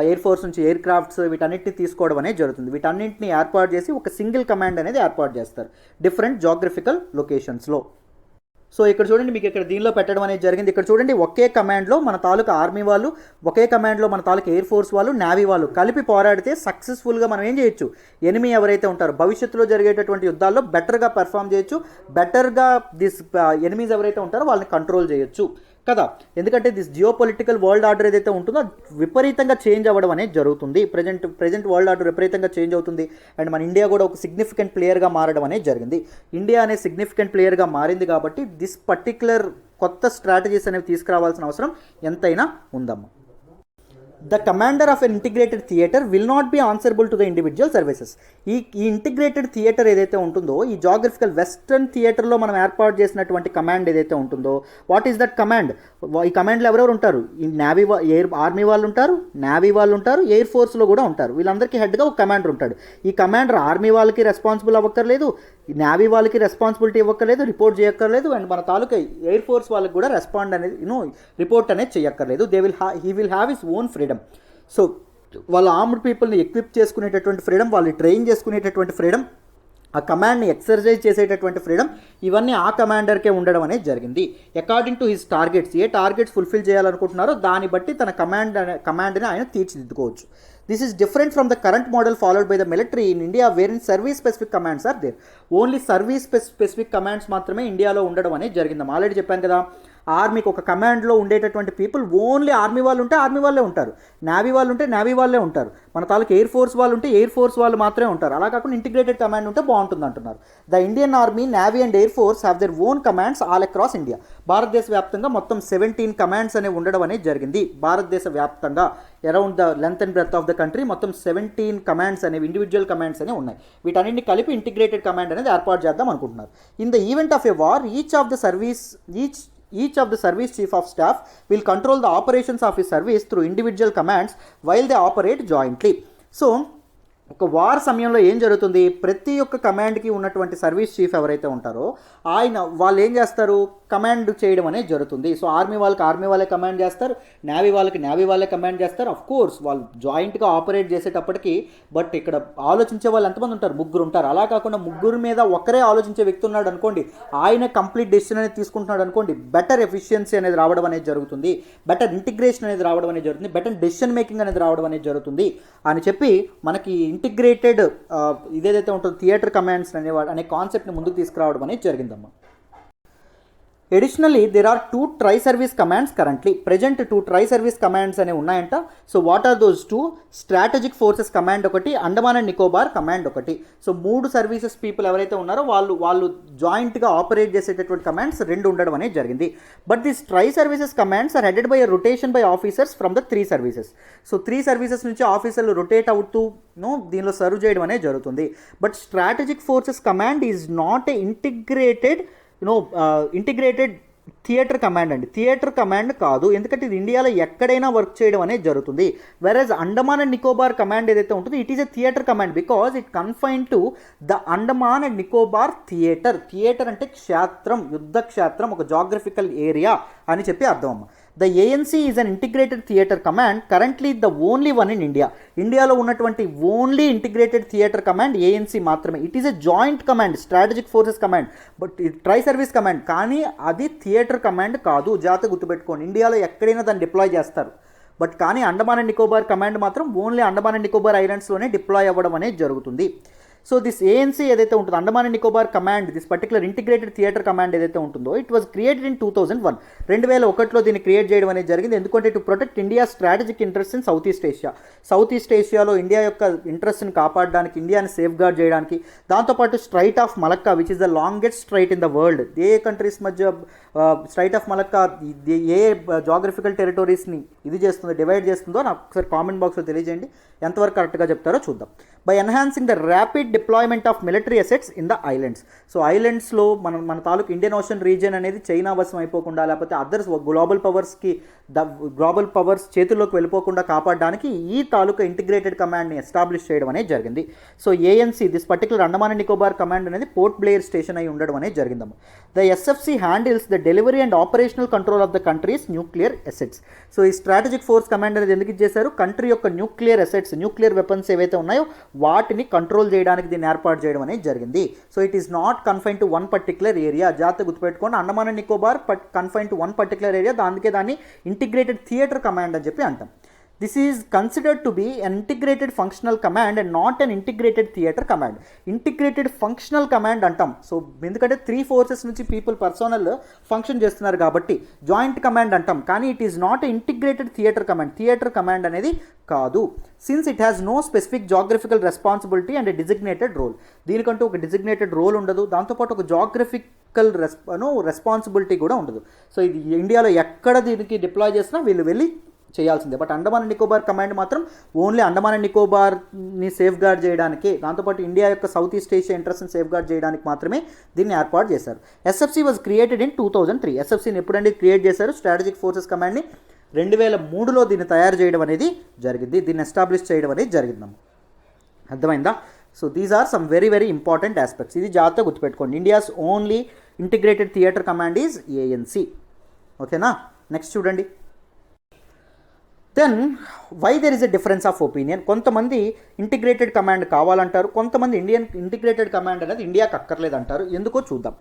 ఎయిర్ ఫోర్స్ నుంచి ఎయిర్ క్రాఫ్ట్స్, వీటన్నిటిని తీసుకోవడం అనేది జరుగుతుంది. వీటన్నింటిని ఏర్పాటు చేసి ఒక సింగిల్ కమాండ్ అనేది ఏర్పాటు చేస్తారు డిఫరెంట్ జాగ్రఫికల్ లొకేషన్స్లో. సో ఇక్కడ చూడండి, మీకు ఇక్కడ దీనిలో పెట్టడం అనేది జరిగింది. ఇక్కడ చూడండి, ఒకే కమాండ్లో మన తాలూకా ఆర్మీ వాళ్ళు, ఒకే కమాండ్లో మన తాలూకా ఎయిర్ ఫోర్స్ వాళ్ళు, నేవీ వాళ్ళు కలిపి పోరాడితే సక్సెస్ఫుల్గా మనం ఏం చేయొచ్చు, ఎనిమీ ఎవరైతే ఉంటారో భవిష్యత్తులో జరిగేటటువంటి యుద్ధాల్లో బెటర్గా పెర్ఫామ్ చేయొచ్చు, బెటర్గా ఎనిమీస్ ఎవరైతే ఉంటారో వాళ్ళని కంట్రోల్ చేయొచ్చు కదా. ఎందుకంటే this geo political world order ఏదైతే ఉంటుందో విపరీతంగా చేంజ్ అవ్వడం అనేది జరుగుతుంది. ప్రజెంట్ వరల్డ్ ఆర్డర్ విపరీతంగా చేంజ్ అవుతుంది. అండ్ మన ఇండియా కూడా ఒక సిగ్నిఫికెంట్ ప్లేయర్గా మారడం అనేది జరిగింది. ఇండియా అనే సిగ్నిఫికెంట్ ప్లేయర్గా మారింది కాబట్టి దిస్ పర్టిక్యులర్ కొత్త స్ట్రాటజీస్ అనేవి తీసుకురావాల్సిన అవసరం ఎంతైనా ఉందమ్మా. The commander of an integrated theatre will not be answerable to the individual services. ఈ ఇంటిగ్రేటెడ్ థియేటర్ ఏదైతే ఉంటుందో, ఈ జాగ్రఫికల్ వెస్టర్న్ థియేటర్లో మనం ఏర్పాటు చేసినటువంటి కమాండ్ ఏదైతే ఉంటుందో, వాట్ ఈస్ దట్ కమాండ్? ఈ కమాండ్లో ఎవరెవరు ఉంటారు, ఈ నేవీ ఆర్మీ వాళ్ళు ఉంటారు, నేవీ వాళ్ళు ఉంటారు, ఎయిర్ ఫోర్స్లో కూడా ఉంటారు. వీళ్ళందరికీ హెడ్గా ఒక కమాండర్ ఉంటాడు. ఈ కమాండర్ ఆర్మీ వాళ్ళకి రెస్పాన్సిబుల్ అవ్వక్కర్లేదు, నేవీ వాళ్ళకి రెస్పాన్సిబిలిటీ ఇవ్వక్కర్లేదు, రిపోర్ట్ చేయక్కర్లేదు, అండ్ మన తాలూకా ఎయిర్ ఫోర్స్ వాళ్ళకి కూడా రెస్పాండ్ అనేది రిపోర్ట్ అనేది చేయక్కర్లేదు. He will have his own freedom. So వాళ్ళ ఆర్మ్డ్ పీపుల్ని ఎక్విప్ చేసుకునేటటువంటి ఫ్రీడమ్, వాళ్ళు ట్రైన్ చేసుకునేటటువంటి ఫ్రీడమ్, ఆ కమాండ్ని ఎక్సర్సైజ్ చేసేటటువంటి ఫ్రీడమ్ ఇవన్నీ ఆ కమాండర్కే ఉండడం అనేది జరిగింది. అకార్డింగ్ టు హిస్ టార్గెట్స్, ఏ టార్గెట్స్ ఫుల్ఫిల్ చేయాలనుకుంటున్నారో దాన్ని బట్టి తన కమాండ్ని ఆయన తీర్చిదిద్దుకోవచ్చు. This is different from the current model followed by the military in India where in service specific commands are there. Only service specific commands మాత్రమే ఇండియాలో ఉండడం అనేది జరిగింది. ఆల్రెడీ చెప్పాను కదా, ఆర్మీకి ఒక కమాండ్లో ఉండేటటువంటి పీపుల్ ఓన్లీ ఆర్మీ వాళ్ళు ఉంటే ఆర్మీ వాళ్ళే ఉంటారు, నేవీ వాళ్ళు ఉంటే నేవీ వాళ్ళే ఉంటారు, మన తాలూకు ఎయిర్ ఫోర్స్ వాళ్ళు ఉంటే ఎయిర్ ఫోర్స్ వాళ్ళు మాత్రమే ఉంటారు. అలా కాకుండా ఇంటిగ్రేటెడ్ కమాండ్ ఉంటే బాగుంటుంది అంటున్నారు. The Indian army, navy and air force have their own commands all across India. భారతదేశ వ్యాప్తంగా మొత్తం 17 కమాండ్స్ అనేవి ఉండడం అనేది జరిగింది. భారతదేశ వ్యాప్తంగా around the length and breadth of the country మొత్తం 17 కమాండ్స్ అనేవి, ఇండివిజువల్ కమాండ్స్ అనేవి ఉన్నాయి. వీటన్నింటిని కలిపి ఇంటిగ్రేటెడ్ కమాండ్ అనేది ఏర్పాటు చేద్దాం అనుకుంటున్నారు. In the event of a war, each of the service chief of staff will control the operations of his service through individual commands while they operate jointly. So ఒక war సమయంలో ఏం జరుగుతుంది, ప్రతి ఒక్క కమాండ్కి ఉన్నటువంటి సర్వీస్ చీఫ్ ఎవరైతే ఉంటారో వాళ్ళు ఏం చేస్తారు, కమాండ్ చేయడం అనేది జరుగుతుంది. సో ఆర్మీ వాళ్ళకి ఆర్మీ వాళ్ళే కమాండ్ చేస్తారు, నేవీ వాళ్ళకి నేవీ వాళ్ళే కమాండ్ చేస్తారు. ఆఫ్ కోర్స్ వాళ్ళు జాయింట్గా ఆపరేట్ చేసేటప్పటికి, బట్ ఇక్కడ ఆలోచించే వాళ్ళు ఎంతమంది ఉంటారు, 3 ఉంటారు. అలా కాకుండా 3 మీద ఒకరే ఆలోచించే వ్యక్తి ఉన్నాడు అనుకోండి, ఆయన కంప్లీట్ డెసిషన్ అనేది తీసుకుంటున్నాడు అనుకోండి, బెటర్ ఎఫిషియన్సీ అనేది రావడం అనేది జరుగుతుంది, బెటర్ ఇంటిగ్రేషన్ అనేది రావడం అనేది జరుగుతుంది, బెటర్ డెసిషన్ మేకింగ్ అనేది రావడం అనేది జరుగుతుంది అని చెప్పి మనకి ఇంటిగ్రేటెడ్ ఇదేదైతే ఉంటుందో థియేటర్ కమాండ్స్ అనే కాన్సెప్ట్ని ముందుకు తీసుకురావడం అనేది జరిగిందమ్మా. Additionally, there are 2 tri-service commands currently. Present 2 tri-service commands అనేవి ఉన్నాయంట. So what are those 2? Strategic forces command ఒకటి, అండమాన్ అండ్ నికోబార్ కమాండ్ ఒకటి. సో 3 సర్వీసెస్ పీపుల్ ఎవరైతే ఉన్నారో వాళ్ళు జాయింట్గా ఆపరేట్ చేసేటటువంటి కమాండ్స్ 2 ఉండడం అనేది జరిగింది. But this tri-services commands are headed by a rotation by officers from the 3 services. So 3 services నుంచి ఆఫీసర్లు రొటేట్ అవుతూ దీనిలో సర్వ్ చేయడం అనేది జరుగుతుంది. But strategic forces command is not a integrated theatre command అండి. థియేటర్ కమాండ్ కాదు, ఎందుకంటే ఇది ఇండియాలో ఎక్కడైనా వర్క్ చేయడం అనేది జరుగుతుంది. వెరస్ అండమాన్ అండ్ నికోబార్ కమాండ్ ఏదైతే ఉంటుందో it is a theatre command because it confine to the Andaman and Nicobar theatre. Theatre అంటే క్షేత్రం, యుద్ధ క్షేత్రం, ఒక జాగ్రఫికల్ ఏరియా అని చెప్పి అర్థం అమ్మ. The ANC is an integrated theatre command, currently the only one in India. ఇండియాలో ఉన్నటువంటి only integrated theatre command ANC మాత్రమే. It is a joint command, strategic forces command, but tri service command, కానీ అది theatre command కాదు. జాగ్రత్తగా గుర్తుపెట్టుకోండి, ఇండియాలో ఎక్కడైనా దాన్ని డిప్లాయ్ చేస్తారు, బట్ కానీ అండమాన్ అండ్ నికోబార్ కమాండ్ మాత్రం ఓన్లీ అండమాన్ అండ్ నికోబార్ ఐలాండ్స్లోనే డిప్లాయ్ అవ్వడం అనేది జరుగుతుంది. సో దిస్ ఏఎన్సీ ఏదైతే ఉంటుందో Andaman and Nicobar command, this particular integrated theatre command ఏదైతే ఉంటుందో ఇట్ వాజ్ క్రియేటెడ్ ఇన్ 2001. 2001లో దీన్ని క్రియేట్ చేయడం అనేది జరిగింది. ఎందుకంటే to protect India strategic interest in South East Asia. South East ఏషియాలో ఇండియా యొక్క ఇంట్రెస్ట్ని కాపాడడానికి, ఇండియాని సేఫ్ గార్డ్ చేయడానికి, దాంతోపాటు strait of Malacca which is the longest strait in the world. ఏ కంట్రీస్ మధ్య స్ట్రైట్ ఆఫ్ మలక్కా ఏ జాగ్రఫికల్ టెరిటరీస్ని ఇది చేస్తుందో, డివైడ్ చేస్తుందో నాకు ఒకసారి కామెంట్ బాక్స్లో తెలియజేయండి, ఎంతవరకు కరెక్ట్గా చెప్తారో చూద్దాం. By enhancing the rapid deployment of military assets in the islands. So ఐలాండ్స్లో మన తాలూకు ఇండియన్ ఓషన్ రీజియన్ అనేది చైనా వశం అయిపోకుండా, లేకపోతే అదర్స్ గ్లోబల్ పవర్స్ చేతుల్లోకి వెళ్ళిపోకుండా కాపాడడానికి ఈ తాలూకా ఇంటిగ్రేటెడ్ కమాండ్ని ఎస్టాబ్లిష్ చేయడం అనేది జరిగింది. So ANC, this particular Andaman and Nicobar command అనేది పోర్ట్ బ్లేయర్ స్టేషన్ అయి ఉండడం అనేది జరిగిందమ్మ. The SFC handles the delivery and operational control of the country's nuclear assets. So ఈ స్ట్రాటజిక్ ఫోర్స్ కమాండ్ అనేది ఎందుకు ఇచ్చేశారు, కంట్రీ యొక్క న్యూక్లియర్ అసెట్స్, న్యూక్లియర్ వెపన్స్ ఏవైతే ఉన్నాయో వాటిని కంట్రోల్ చేయడానికి దీన్ని ఏర్పాటు చేయడం అనేది జరిగింది. So it is not confine to one particular area. జాగ్రత్తగా గుర్తుపెట్టుకోండి, Andaman and Nicobar confine to one particular area, అందుకే దాన్ని ఇంటిగ్రేటెడ్ థియేటర్ కమాండ్ అని చెప్పి అంటాం. This is considered to be an integrated functional command and not an integrated theatre command. Integrated functional command అంటాం. So ఎందుకంటే 3 forces నుంచి పర్సనల్ ఫంక్షన్ చేస్తున్నారు కాబట్టి జాయింట్ కమాండ్ అంటాం, కానీ it is not integrated theatre command. Theatre command అనేది కాదు. Since it has no specific geographical responsibility and designated role. దీనికంటూ ఒక డిజిగ్నేటెడ్ రోల్ ఉండదు, దాంతోపాటు ఒక జాగ్రఫికల్ రెస్పాన్సిబిలిటీ కూడా ఉండదు. సో ఇది ఇండియాలో ఎక్కడ దీనికి డిప్లాయ్ చేసినా వీళ్ళు వెళ్ళి చేయాల్సిందే. But Andaman and Nicobar command మాత్రం ఓన్లీ అండమాన్ అండ్ నికోబార్ని సేఫ్ గార్డ్ చేయడానికి, దాంతోపాటు ఇండియా యొక్క సౌత్ ఈస్ట్ ఏషియా ఇంట్రెస్ట్ని సేఫ్ గార్డ్ చేయడానికి మాత్రమే దీన్ని ఏర్పాటు చేశారు. SFC was created in 2003. ఎస్ఎఫ్సిని ఎప్పుడండి క్రియేట్ చేశారు, స్ట్రాటజిక్ ఫోర్సెస్ కమాండ్ని 2003లో దీన్ని తయారు చేయడం అనేది జరిగింది, దీన్ని ఎస్టాబ్లిష్ చేయడం అనేది జరిగిందమ్మ. అర్థమైందా? So these are some very very important aspects. ఇది జాగ్రత్తగా గుర్తుపెట్టుకోండి. India's only integrated theatre command is ANC. ఓకేనా? నెక్స్ట్ చూడండి. Then why there is a difference of opinion. కొంతమంది ఇంటిగ్రేటెడ్ కమాండ్ కావాలంటారు, కొంతమంది ఇంటిగ్రేటెడ్ కమాండ్ అనేది ఇండియాకి అక్కర్లేదంటారు. ఎందుకో చూద్దాం.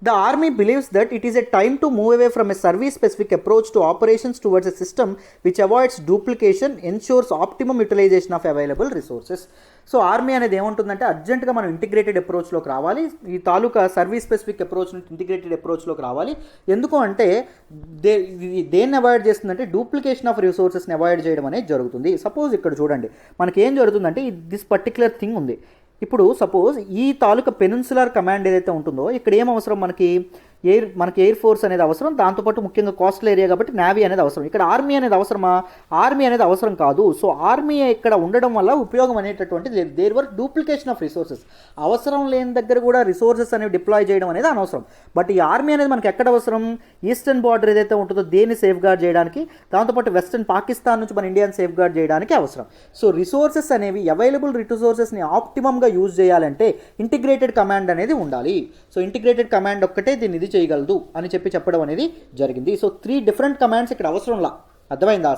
The army believes that it is a time to move away from a service-specific approach to operations towards a system which avoids duplication, ensures optimum utilization of available resources. So army అనేది ఏముంటుందంటే అర్జెంటుగా మనం integrated అప్రోచ్లోకి రావాలి, ఈ తాలూకా service specific approach నుంచి integrated అప్రోచ్లోకి రావాలి. ఎందుకు అంటే దేన్ని అవాయిడ్ చేస్తుందంటే డూప్లికేషన్ ఆఫ్ రిసోర్సెస్ని అవాయిడ్ చేయడం అనేది జరుగుతుంది. సపోజ్ ఇక్కడ చూడండి, మనకి ఏం జరుగుతుందంటే దిస్ పర్టిక్యులర్ థింగ్ ఉంది. ఇప్పుడు సపోజ్ ఈ తాలూకా పెనిన్సులర్ కమాండ్ ఏదైతే ఉంటుందో ఇక్కడ ఏం అవసరం, మనకి ఎయిర్ ఫోర్స్ అనేది అవసరం, దాంతోపాటు ముఖ్యంగా కోస్టల్ ఏరియా కాబట్టి నేవీ అనేది అవసరం. ఇక్కడ ఆర్మీ అనేది అవసరమా? ఆర్మీ అనేది అవసరం కాదు. సో ఆర్మీ ఇక్కడ ఉండడం వల్ల ఉపయోగం అనేటటువంటి there were duplication of resources. అవసరం లేని దగ్గర కూడా రిసోర్సెస్ అనేవి డిప్లాయ్ చేయడం అనేది అనవసరం. బట్ ఈ ఆర్మీ అనేది మనకి ఎక్కడ అవసరం? ఈస్టర్న్ బార్డర్ ఏదైతే ఉంటుందో దేన్ని సేఫ్ గార్డ్ చేయడానికి, దాంతోపాటు వెస్టర్న్ పాకిస్తాన్ నుంచి మన ఇండియాని సేఫ్ గార్డ్ చేయడానికి అవసరం. సో రిసోర్సెస్ అనేవి అవైలబుల్ రిసోర్సెస్ని ఆప్టిమమ్గా యూజ్ చేయాలంటే ఇంటిగ్రేటెడ్ కమాండ్ అనేది ఉండాలి. సో ఇంటిగ్రేటెడ్ కమాండ్ ఒక్కటే దీన్ని ఇది చేయగలదు అని చెప్పడం అనేది జరిగింది. సో 3 డిఫరెంట్ కమాండ్స్ ఇక్కడ అవసరంలా, అర్థమైందా?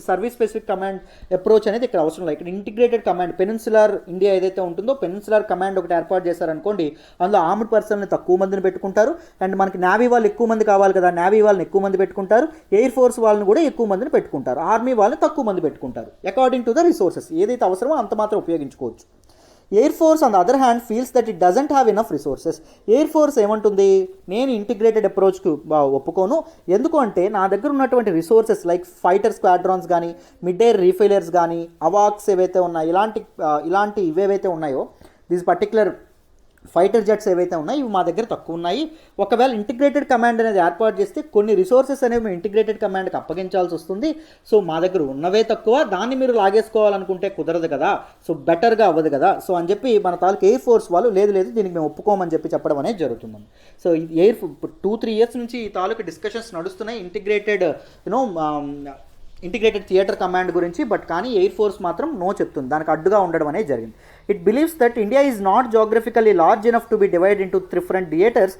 సర్వీస్ స్పెసిఫిక్ కమాండ్ అప్రోచ్ అనేది ఇక్కడ అవసరం లేదు. ఇక్కడ ఇంటిగ్రేటెడ్ కమాండ్ పెనిన్సులర్ ఇండియా ఏదైతే ఉంటుందో పెనిన్సులర్ కమాండ్ ఒకటి ఏర్పాటు చేశారనుకోండి, అందులో ఆర్మ్డ్ పర్సన్ని తక్కువ మందిని పెట్టుకుంటారు. అండ్ మనకి నేవీ వాళ్ళు ఎక్కువ మంది కావాలి కదా, నేవీ వాళ్ళని ఎక్కువ మంది పెట్టుకుంటారు. ఎయిర్ ఫోర్స్ వాళ్ళని కూడా ఎక్కువ మందిని పెట్టుకుంటారు. ఆర్మీ వాళ్ళని తక్కువ మంది పెట్టుకుంటారు. అకార్డింగ్ టు ద రిసోర్సెస్ ఏదైతే అవసరమో అంత మాత్రం ఉపయోగించుకోవచ్చు. Air force on the other hand feels that it doesn't have enough resources. Air force ఏమంటుంది, నేను ఇంటిగ్రేటెడ్ అప్రోచ్కి ఒప్పుకోను. ఎందుకు అంటే నా దగ్గర ఉన్నటువంటి రిసోర్సెస్ లైక్ ఫైటర్ స్క్వాడ్రాన్స్ కానీ, మిడ్ ఎయిర్ రీఫైలర్స్ కానీ, అవాక్స్ ఏవైతే ఉన్నాయో ఇలాంటి ఇవేవైతే ఉన్నాయో, దీస్ పర్టికులర్ ఫైటర్ జెట్స్ ఏవైతే ఉన్నాయో ఇవి మా దగ్గర తక్కువ ఉన్నాయి. ఒకవేళ ఇంటిగ్రేటెడ్ కమాండ్ అనేది ఏర్పాటు చేస్తే కొన్ని రిసోర్సెస్ అనేవి మేము ఇంటిగ్రేటెడ్ కమాండ్కి అప్పగించాల్సి వస్తుంది. సో మా దగ్గర ఉన్నవే తక్కువ, దాన్ని మీరు లాగేసుకోవాలనుకుంటే కుదరదు కదా, సో బెటర్గా అవ్వదు కదా. సో అని చెప్పి మన తాలూకు ఎయిర్ ఫోర్స్ వాళ్ళు లేదు దీనికి మేము ఒప్పుకోమని చెప్పడం అనేది జరుగుతుంది. సో 2-3 ఇయర్స్ నుంచి ఈ తాలూకు డిస్కషన్స్ నడుస్తున్నాయి ఇంటిగ్రేటెడ్ థియేటర్ కమాండ్ గురించి. బట్ కానీ ఎయిర్ ఫోర్స్ మాత్రం నో చెప్తుంది, దానికి అడ్డుగా ఉండడం అనేది జరిగింది. It believes that India is not geographically large enough to be divided into different theatres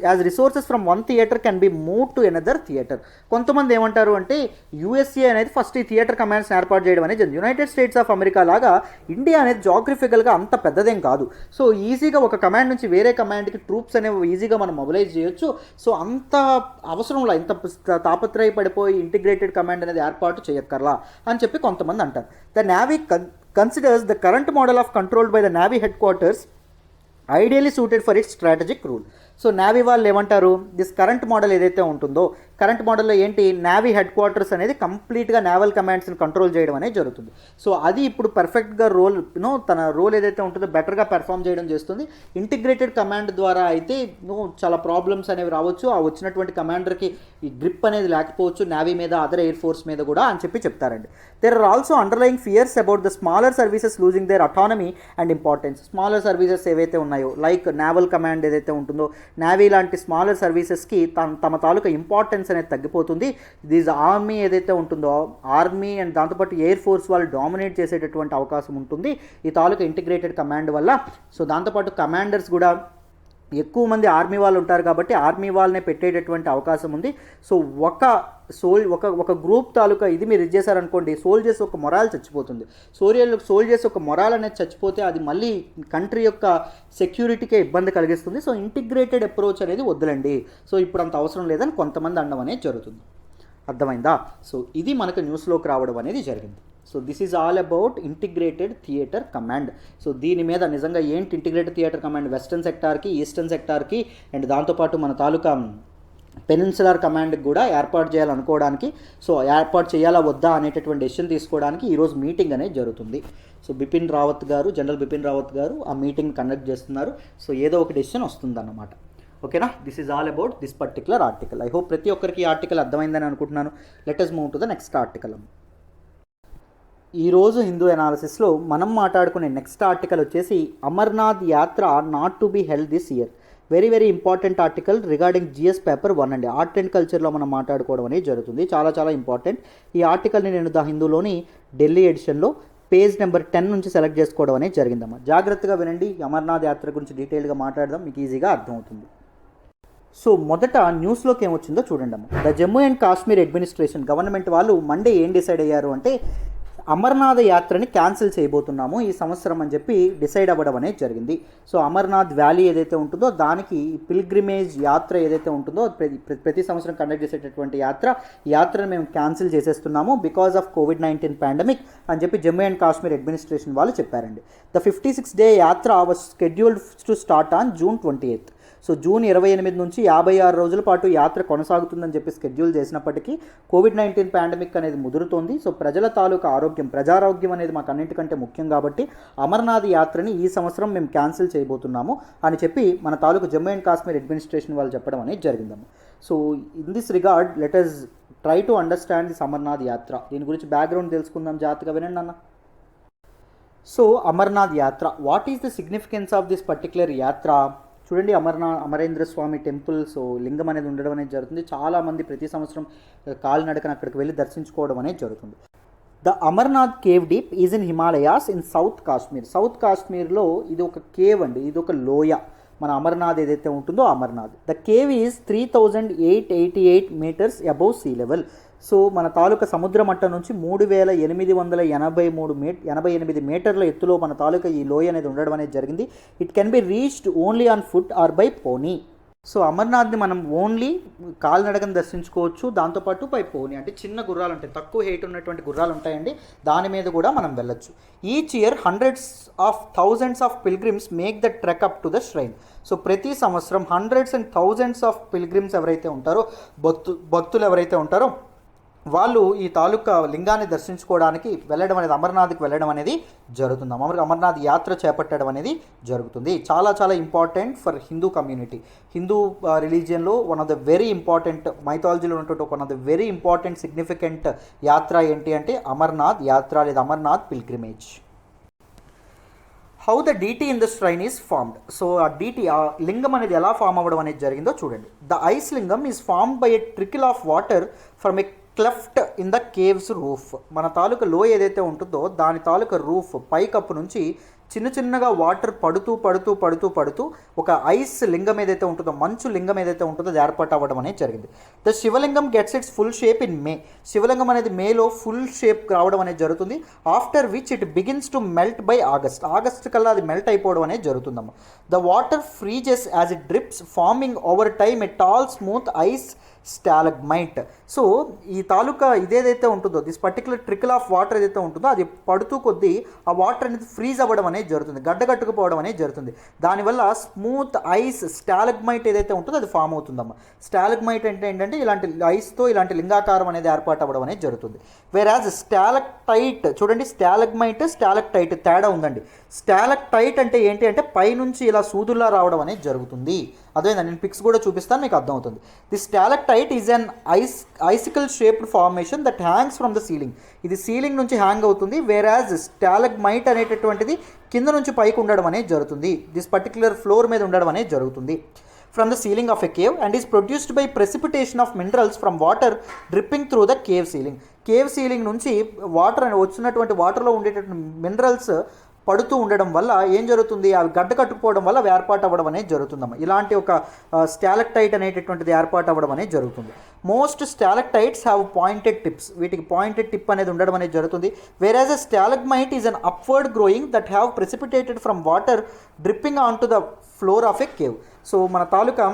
as resources from one theatre can be moved to another theatre. కొంతమంది ఏమంటారు అంటే యూఎస్ఏ అనేది ఫస్ట్ ఈ థియేటర్ కమాండ్స్ని ఏర్పాటు చేయడం అనేది యునైటెడ్ స్టేట్స్ ఆఫ్ అమెరికా లాగా India అనేది జాగ్రఫికల్గా అంత పెద్దదేం కాదు. సో ఈజీగా ఒక కమాండ్ నుంచి వేరే కమాండ్కి ట్రూప్స్ అనేవి ఈజీగా మనం మొబిలైజ్ చేయొచ్చు. సో అంత అవసరంలో ఇంత తాపత్రయపడిపోయి ఇంటిగ్రేటెడ్ కమాండ్ అనేది ఏర్పాటు చేయక్కర్లా అని చెప్పి కొంతమంది అంటారు. The navy considers the current model of controlled by the Navy headquarters ideally suited for its strategic role. So navy వాళ్ళు ఏమంటారు, దిస్ కరెంట్ మోడల్ ఏదైతే ఉంటుందో, కరెంట్ మోడల్లో ఏంటి, నేవీ హెడ్ క్వార్టర్స్ అనేది కంప్లీట్గా నేవల్ కమాండ్స్ని కంట్రోల్ చేయడం అనేది జరుగుతుంది. సో అది ఇప్పుడు పర్ఫెక్ట్గా తన రోల్ ఏదైతే ఉంటుందో బెటర్గా పెర్ఫామ్ చేయడం చేస్తుంది. ఇంటిగ్రేటెడ్ కమాండ్ ద్వారా అయితే చాలా ప్రాబ్లమ్స్ అనేవి రావచ్చు, ఆ వచ్చినటువంటి కమాండర్కి ఈ గ్రిప్ అనేది లేకపోవచ్చు నేవీ మీద, అదర్ ఎయిర్ ఫోర్స్ మీద కూడా అని చెప్తారండి. There are also underlying fears about the smaller services losing their autonomy and importance. Smaller services ఏవైతే ఉన్నాయో లైక్ నేవల్ కమాండ్ ఏదైతే ఉంటుందో, నేవీ లాంటి స్మాలర్ సర్వీసెస్కి తమ తాలూకా ఇంపార్టెన్స్ అనేది తగ్గిపోతుంది. దీస్ ఆర్మీ ఏదైతే ఉంటుందో, ఆర్మీ అండ్ దాంతోపాటు ఎయిర్ ఫోర్స్ వాళ్ళు డామినేట్ చేసేటటువంటి అవకాశం ఉంటుంది ఈ తాలూకా ఇంటిగ్రేటెడ్ కమాండ్ వల్ల. సో దాంతోపాటు కమాండర్స్ కూడా ఎక్కువ మంది ఆర్మీ వాళ్ళు ఉంటారు కాబట్టి ఆర్మీ వాళ్ళనే పెట్టేటటువంటి అవకాశం ఉంది. సో ఒక గ్రూప్ తాలూకా ఇది మీరు ఇది చేశారనుకోండి, సోల్జర్స్ ఒక మొరాల్ చచ్చిపోతుంది. సోల్జర్స్ ఒక మొరాల్ అనేది చచ్చిపోతే అది మళ్ళీ కంట్రీ యొక్క సెక్యూరిటీకే ఇబ్బంది కలిగిస్తుంది. సో ఇంటిగ్రేటెడ్ అప్రోచ్ అనేది వద్దులండి, సో ఇప్పుడు అంత అవసరం లేదని కొంతమంది అనడం అనేది జరుగుతుంది. అర్థమైందా? సో ఇది మనకు న్యూస్లోకి రావడం అనేది జరిగింది. So this is all about integrated theatre command. So దీని మీద నిజంగా ఏంటి ఇంటిగ్రేటెడ్ థియేటర్ కమాండ్, వెస్టర్న్ సెక్టార్కి, ఈస్టర్న్ సెక్టార్కి అండ్ దాంతోపాటు మన తాలూకా పెనిన్సులర్ కమాండ్కి కూడా ఏర్పాటు చేయాలనుకోవడానికి, సో ఏర్పాటు చేయాలా వద్దా అనేటటువంటి డెసిషన్ తీసుకోవడానికి ఈరోజు మీటింగ్ అనేది జరుగుతుంది. సో జనరల్ బిపిన్ రావత్ గారు ఆ మీటింగ్ కండక్ట్ చేస్తున్నారు. సో ఏదో ఒక డెసిషన్ వస్తుందన్నమాట. ఓకేనా? This is all about this particular article. I hope ప్రతి ఒక్కరికి ఈ ఆర్టికల్ అర్థమైందని అనుకుంటున్నాను. Let us move to the next article. ఈరోజు హిందూ అనాలిసిస్లో మనం మాట్లాడుకునే నెక్స్ట్ ఆర్టికల్ వచ్చేసి Amarnath Yatra not to be held this year. Very important article regarding GS paper 1 అండి. ఆర్ట్ అండ్ కల్చర్లో మనం మాట్లాడుకోవడం అనేది జరుగుతుంది. చాలా ఇంపార్టెంట్. ఈ ఆర్టికల్ని నేను ద హిందూలోని ఢిల్లీ ఎడిషన్లో పేజ్ నెంబర్ 10 నుంచి సెలెక్ట్ చేసుకోవడం అనేది జరిగిందమ్మా. జాగ్రత్తగా వినండి, అమర్నాథ్ యాత్ర గురించి డీటెయిల్గా మాట్లాడదాం, మీకు ఈజీగా అర్థమవుతుంది. సో మొదట న్యూస్లోకి ఏమొచ్చిందో చూడండి అమ్మ. The Jammu and Kashmir administration government వాళ్ళు మండే ఏం డిసైడ్ అయ్యారు అంటే అమర్నాథ్ యాత్రని క్యాన్సిల్ చేయబోతున్నాము ఈ సంవత్సరం అని చెప్పి డిసైడ్ అవ్వడం అనేది జరిగింది. సో అమర్నాథ్ వ్యాలీ ఏదైతే ఉంటుందో దానికి పిల్గ్రిమేజ్ యాత్ర ఏదైతే ఉంటుందో ప్రతి సంవత్సరం కండక్ట్ చేసేటటువంటి యాత్రను మేము క్యాన్సిల్ చేసేస్తున్నాము బికాస్ ఆఫ్ COVID-19 పాండమిక్ అని చెప్పి జమ్మూ అండ్ కాశ్మీర్ అడ్మినిస్ట్రేషన్ వాళ్ళు చెప్పారండి. ద 56-day యాత్ర was scheduled to start on June 28. So June 28 నుంచి 56 రోజుల పాటు యాత్ర కొనసాగుతుందని చెప్పి స్కెడ్యూల్ చేసినప్పటికీ COVID-19 పాండమిక్ అనేది ముదురుతోంది. సో ప్రజల తాలూకా ఆరోగ్యం, ప్రజారోగ్యం అనేది మాకు అన్నింటికంటే ముఖ్యం కాబట్టి అమర్నాథ్ యాత్రని ఈ సంవత్సరం మేము క్యాన్సిల్ చేయబోతున్నాము అని చెప్పి మన తాలూకు జమ్మూ అండ్ కాశ్మీర్ అడ్మినిస్ట్రేషన్ వాళ్ళు చెప్పడం అనేది జరిగిందమ్మ. So in this regard let us try to understand this Amarnath yatra. దీని గురించి బ్యాక్గ్రౌండ్ తెలుసుకుందాం, జాగ్రత్తగా వినండి అన్న. సో అమర్నాథ్ యాత్ర, what is the significance of this particular యాత్ర? చూడండి, అమరేంద్ర స్వామి టెంపుల్, సో లింగం అనేది ఉండడం అనేది జరుగుతుంది. చాలామంది ప్రతి సంవత్సరం కాలినడకన అక్కడికి వెళ్ళి దర్శించుకోవడం అనేది జరుగుతుంది. The Amarnath cave deep is in Himalayas in south Kashmir. South కాశ్మీర్లో ఇది ఒక కేవ్ అండి, ఇది ఒక లోయ. మన అమర్నాథ్ ఏదైతే ఉంటుందో Amarnath. The cave is 3888 meters above sea level. So మన తాలూకా సముద్ర మట్టం నుంచి 3888 మీటర్ల ఎత్తులో మన తాలూకా ఈ లోయ అనేది ఉండడం అనేది జరిగింది. It can be reached only on foot or by pony. So అమర్నాథ్ని మనం ఓన్లీ కాలినడకను దర్శించుకోవచ్చు, దాంతోపాటు బై పోనీ అంటే చిన్న గుర్రాలు ఉంటాయి, తక్కువ హైట్ ఉన్నటువంటి గుర్రాలు ఉంటాయండి, దాని మీద కూడా మనం వెళ్ళొచ్చు. Each year hundreds of thousands of pilgrims make the trek up to the shrine. So ప్రతి సంవత్సరం hundreds and thousands of pilgrims ఎవరైతే ఉంటారో, భక్తులు ఎవరైతే ఉంటారో వాళ్ళు ఈ తాలూకా లింగాన్ని దర్శించుకోవడానికి వెళ్ళడం అనేది, అమర్నాథ్కి వెళ్ళడం అనేది జరుగుతుంది. అమర్నాథ్ యాత్ర చేపట్టడం అనేది జరుగుతుంది. చాలా చాలా important for Hindu community. Hindu రిలీజియన్లో one of the very important, మైథాలజీలో ఉన్నటువంటి one of the very important significant yatra ఏంటి అంటే అమర్నాథ్ యాత్ర లేదా Amarnath pilgrimage. How the deity in the shrine is formed. So ఆ డీటీ, ఆ లింగం అనేది ఎలా ఫామ్ అవ్వడం అనేది జరిగిందో చూడండి. The ice lingam is formed by a trickle of water from a cleft in the cave's roof. మన తాలూకా లో ఏదైతే ఉంటుందో దాని తాలూకా రూఫ్ పైకప్పు నుంచి చిన్నగా వాటర్ పడుతూ ఒక ఐస్ లింగం ఏదైతే ఉంటుందో, మంచు లింగం ఏదైతే ఉంటుందో అది ఏర్పాటు అవ్వడం అనేది జరిగింది. The Shivalingam gets its full shape in May. Shivalingam అనేది మేలో ఫుల్ షేప్ రావడం అనేది జరుగుతుంది. After which it begins to melt by August కల్లా అది మెల్ట్ అయిపోవడం అనేది జరుగుతుందమ్మ. The water freezes as it drips, forming over time a tall smooth ice stalagmite. So ఈ తాలూకా ఇదేదైతే ఉంటుందో, this particular trickle of water ఏదైతే ఉంటుందో అది పడుతూ కొద్దీ ఆ వాటర్ అనేది ఫ్రీజ్ అవ్వడం అనేది జరుగుతుంది, గడ్డకట్టుకుపోవడం అనేది జరుగుతుంది. దానివల్ల స్మూత్ ఐస్ స్టాలగ్మైట్ ఏదైతే ఉంటుందో అది ఫామ్ అవుతుందమ్మా. స్టాలగ్మైట్ అంటే ఏంటంటే ఇలాంటి ఐస్తో ఇలాంటి లింగాకారం అనేది ఏర్పాటు అవ్వడం అనేది జరుగుతుంది. వేరాజ్ స్టాలక్టైట్, చూడండి స్టాలగ్మైట్ స్టాలక్టైట్ తేడా ఉందండి. స్టాలక్టైట్ అంటే ఏంటి అంటే పైనుంచి ఇలా సూదుల్లా రావడం అనేది జరుగుతుంది. అదేంటండి, నేను పిక్స్ కూడా చూపిస్తాను, మీకు అర్థమవుతుంది. The stalactite is an icicle shaped formation that hangs from the ceiling. ఇది సీలింగ్ నుంచి హ్యాంగ్ అవుతుంది. వేరాజ్ స్టాలగ్మైట్ అనేటటువంటిది కింద నుంచి పైకి ఉండడం అనేది జరుగుతుంది. దిస్ పర్టికులర్ ఫ్లోర్ మీద ఉండడం అనేది జరుగుతుంది from the ceiling of a cave and is produced by precipitation of minerals from water dripping through the cave ceiling. Cave ceiling నుంచి వాటర్ వచ్చినటువంటి వాటర్లో ఉండేటటువంటి మినరల్స్ పడుతూ ఉండడం వల్ల ఏం జరుగుతుంది, అవి గడ్డ కట్టుకుపోవడం వల్ల ఏర్పాటు అవ్వడం అనేది జరుగుతుందమ్మా. ఇలాంటి ఒక స్టాలక్టైట్ అనేటటువంటిది ఏర్పాటు అవ్వడం అనేది జరుగుతుంది. Most stalactites have pointed tips. వీటికి పాయింటెడ్ టిప్ అనేది ఉండడం అనేది జరుగుతుంది. Whereas a stalagmite is an upward growing that have precipitated from water dripping on to the floor of a cave. So మన తాలూకా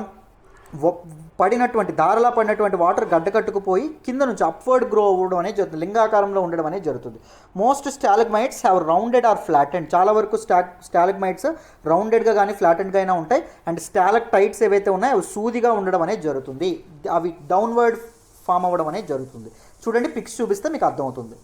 దారలా పడినటువంటి వాటర్ గడ్డ కట్టుకుపోయి కింద నుంచి అప్వర్డ్ గ్రో అవ్వడం అనేది జరుగుతుంది, లింగాకారంలో ఉండడం అనేది జరుగుతుంది. Most stalagmites have rounded or flattened. చాలా వరకు స్టాలగ్మైట్స్ రౌండెడ్గా కానీ ఫ్లాటెండ్గా అయినా ఉంటాయి. అండ్ స్టాలక్టైట్స్ ఏవైతే ఉన్నాయో అవి సూదిగా ఉండడం అనేది జరుగుతుంది. అవి డౌన్వర్డ్ ఫామ్ అవ్వడం అనేది జరుగుతుంది. చూడండి, పిక్స్ చూపిస్తే మీకు అర్థమవుతుంది.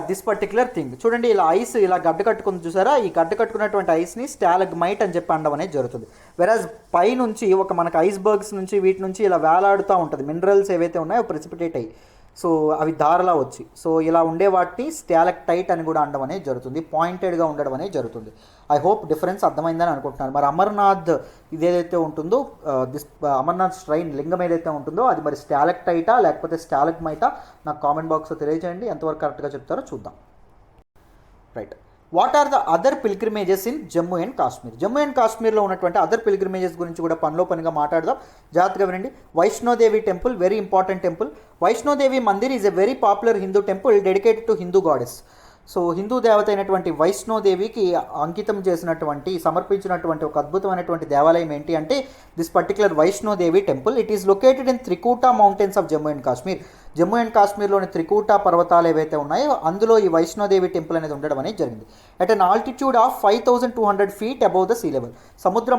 దిస్ పర్టికులర్ థింగ్ చూడండి, ఇలా ఐస్ ఇలా గడ్డ కట్టుకుంది చూసారా, ఈ గడ్డ కట్టుకున్నటువంటి ఐస్ని స్టాలగ్మైట్ అని చెప్పి అనడం అనేది జరుగుతుంది. వెరాజ్ పై నుంచి మనకు ఐస్బర్గ్స్ నుంచి వీటి నుంచి ఇలా వేలాడుతూ ఉంటుంది, మినరల్స్ ఏవైతే ఉన్నాయో ప్రెసిపిటేట్ అయ్యి, సో అవి దారలా వచ్చి, సో ఇలా ఉండే వాటిని స్టాలక్టైట్ అని కూడా అనడం అనేది జరుగుతుంది. పాయింటెడ్గా ఉండడం అనేది జరుగుతుంది. ఐ హోప్ డిఫరెన్స్ అర్థమైందని అనుకుంటున్నాను. మరి అమర్నాథ్ ఇదేదైతే ఉంటుందో, అమర్నాథ్ ష్రైన్ లింగం ఏదైతే ఉంటుందో అది మరి స్టాలక్టైటా లేకపోతే స్టాలగ్మైటా నాకు కామెంట్ బాక్స్లో తెలియజేయండి. ఎంతవరకు కరెక్ట్గా చెప్తారో చూద్దాం. Right, what are the other pilgrimages in Jammu and Kashmir? Jammu and కాశ్మీర్లో ఉన్నటువంటి అదర్ పిల్గ్రిమేజెస్ గురించి కూడా పనిలో పనిగా మాట్లాడదాం. జాగ్రత్తగా వినండి. Vaishno Devi temple, very important temple. Vaishno Devi Mandir is a very popular Hindu temple dedicated to Hindu goddess. So Hindu దేవత అయినటువంటి వైష్ణోదేవికి అంకితం చేసినటువంటి సమర్పించినటువంటి ఒక అద్భుతమైనటువంటి దేవాలయం ఏంటి అంటే this particular Vaishno Devi temple. It is located in Trikuta mountains of Jammu and Kashmir. Jammu and కాశ్మీర్లోని త్రికూట పర్వతాలు ఏవైతే ఉన్నాయో అందులో ఈ వైష్ణోదేవి టెంపుల్ అనేది ఉండడం అనేది జరిగింది. At an altitude of 5200 feet above the sea level. సముద్ర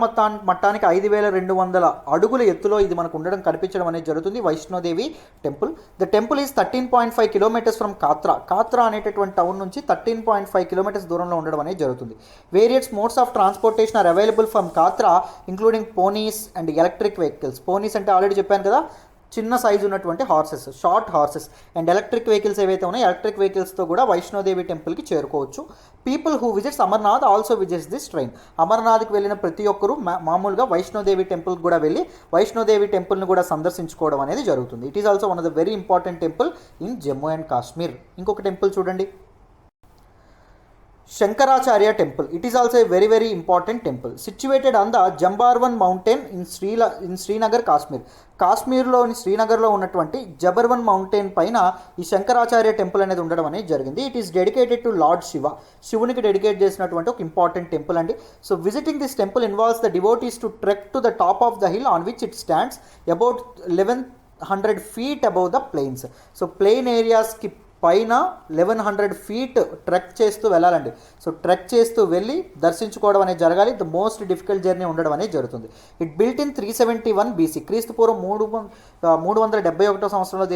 మట్టానికి 5200 అడుగుల ఎత్తులో ఇది మనకు ఉండడం కనిపించడం అనేది జరుగుతుంది Vaishno Devi temple. The temple is 13.5 kilometers from Katra. Katra అనేటటువంటి టౌన్ నుంచి 13.5 kilometers దూరంలో ఉండడం అనేది జరుగుతుంది. Various modes of transportation are available from Katra including ponies and electric vehicles. Ponies అంటే ఆల్రెడీ చెప్పాను కదా, చిన్న సైజు ఉన్నటువంటి horses, short horses. And electric vehicles ఏవైతే ఉన్నాయో ఎలక్ట్రిక్ వెహికల్స్తో కూడా వైష్ణోదేవి టెంపుల్కి చేరుకోవచ్చు. People who visits Amarnath also visits this train. అమర్నాథ్కి వెళ్ళిన ప్రతి ఒక్కరూ మామూలుగా వైష్ణోదేవి టెంపుల్కి కూడా వెళ్ళి వైష్ణోదేవి టెంపుల్ని కూడా సందర్శించుకోవడం అనేది జరుగుతుంది. It is also one of the very important temple in Jammu and Kashmir. ఇంకొక టెంపుల్ చూడండి, Shankaracharya temple. It is also a very very important temple situated on the Zabarwan mountain in Srinagar Kashmir. కాశ్మీర్లోని శ్రీనగర్లో ఉన్నటువంటి జబర్వన్ మౌంటైన్ పైన ఈ శంకరాచార్య టెంపుల్ అనేది ఉండడం అనేది జరిగింది. It is dedicated to lord Shiva. శివునికి డెడికేట్ చేసినటువంటి ఒక ఇంపార్టెంట్ టెంపుల్ అండి. So visiting this temple involves the devotees to trek to the top of the hill on which it stands about 1100 feet above the plains. So plain ఏరియాస్కి పైన 1100 feet trek చేస్తూ వెళ్ళాలండి. So trek చేస్తూ వెళ్ళి దర్శించుకోవడం అనేది జరగాలి. ద మోస్ట్ డిఫికల్ట్ జర్నీ ఉండడం అనేది జరుగుతుంది. It built in 371 BC. క్రీస్తు పూర్వం 371 సంవత్సరంలో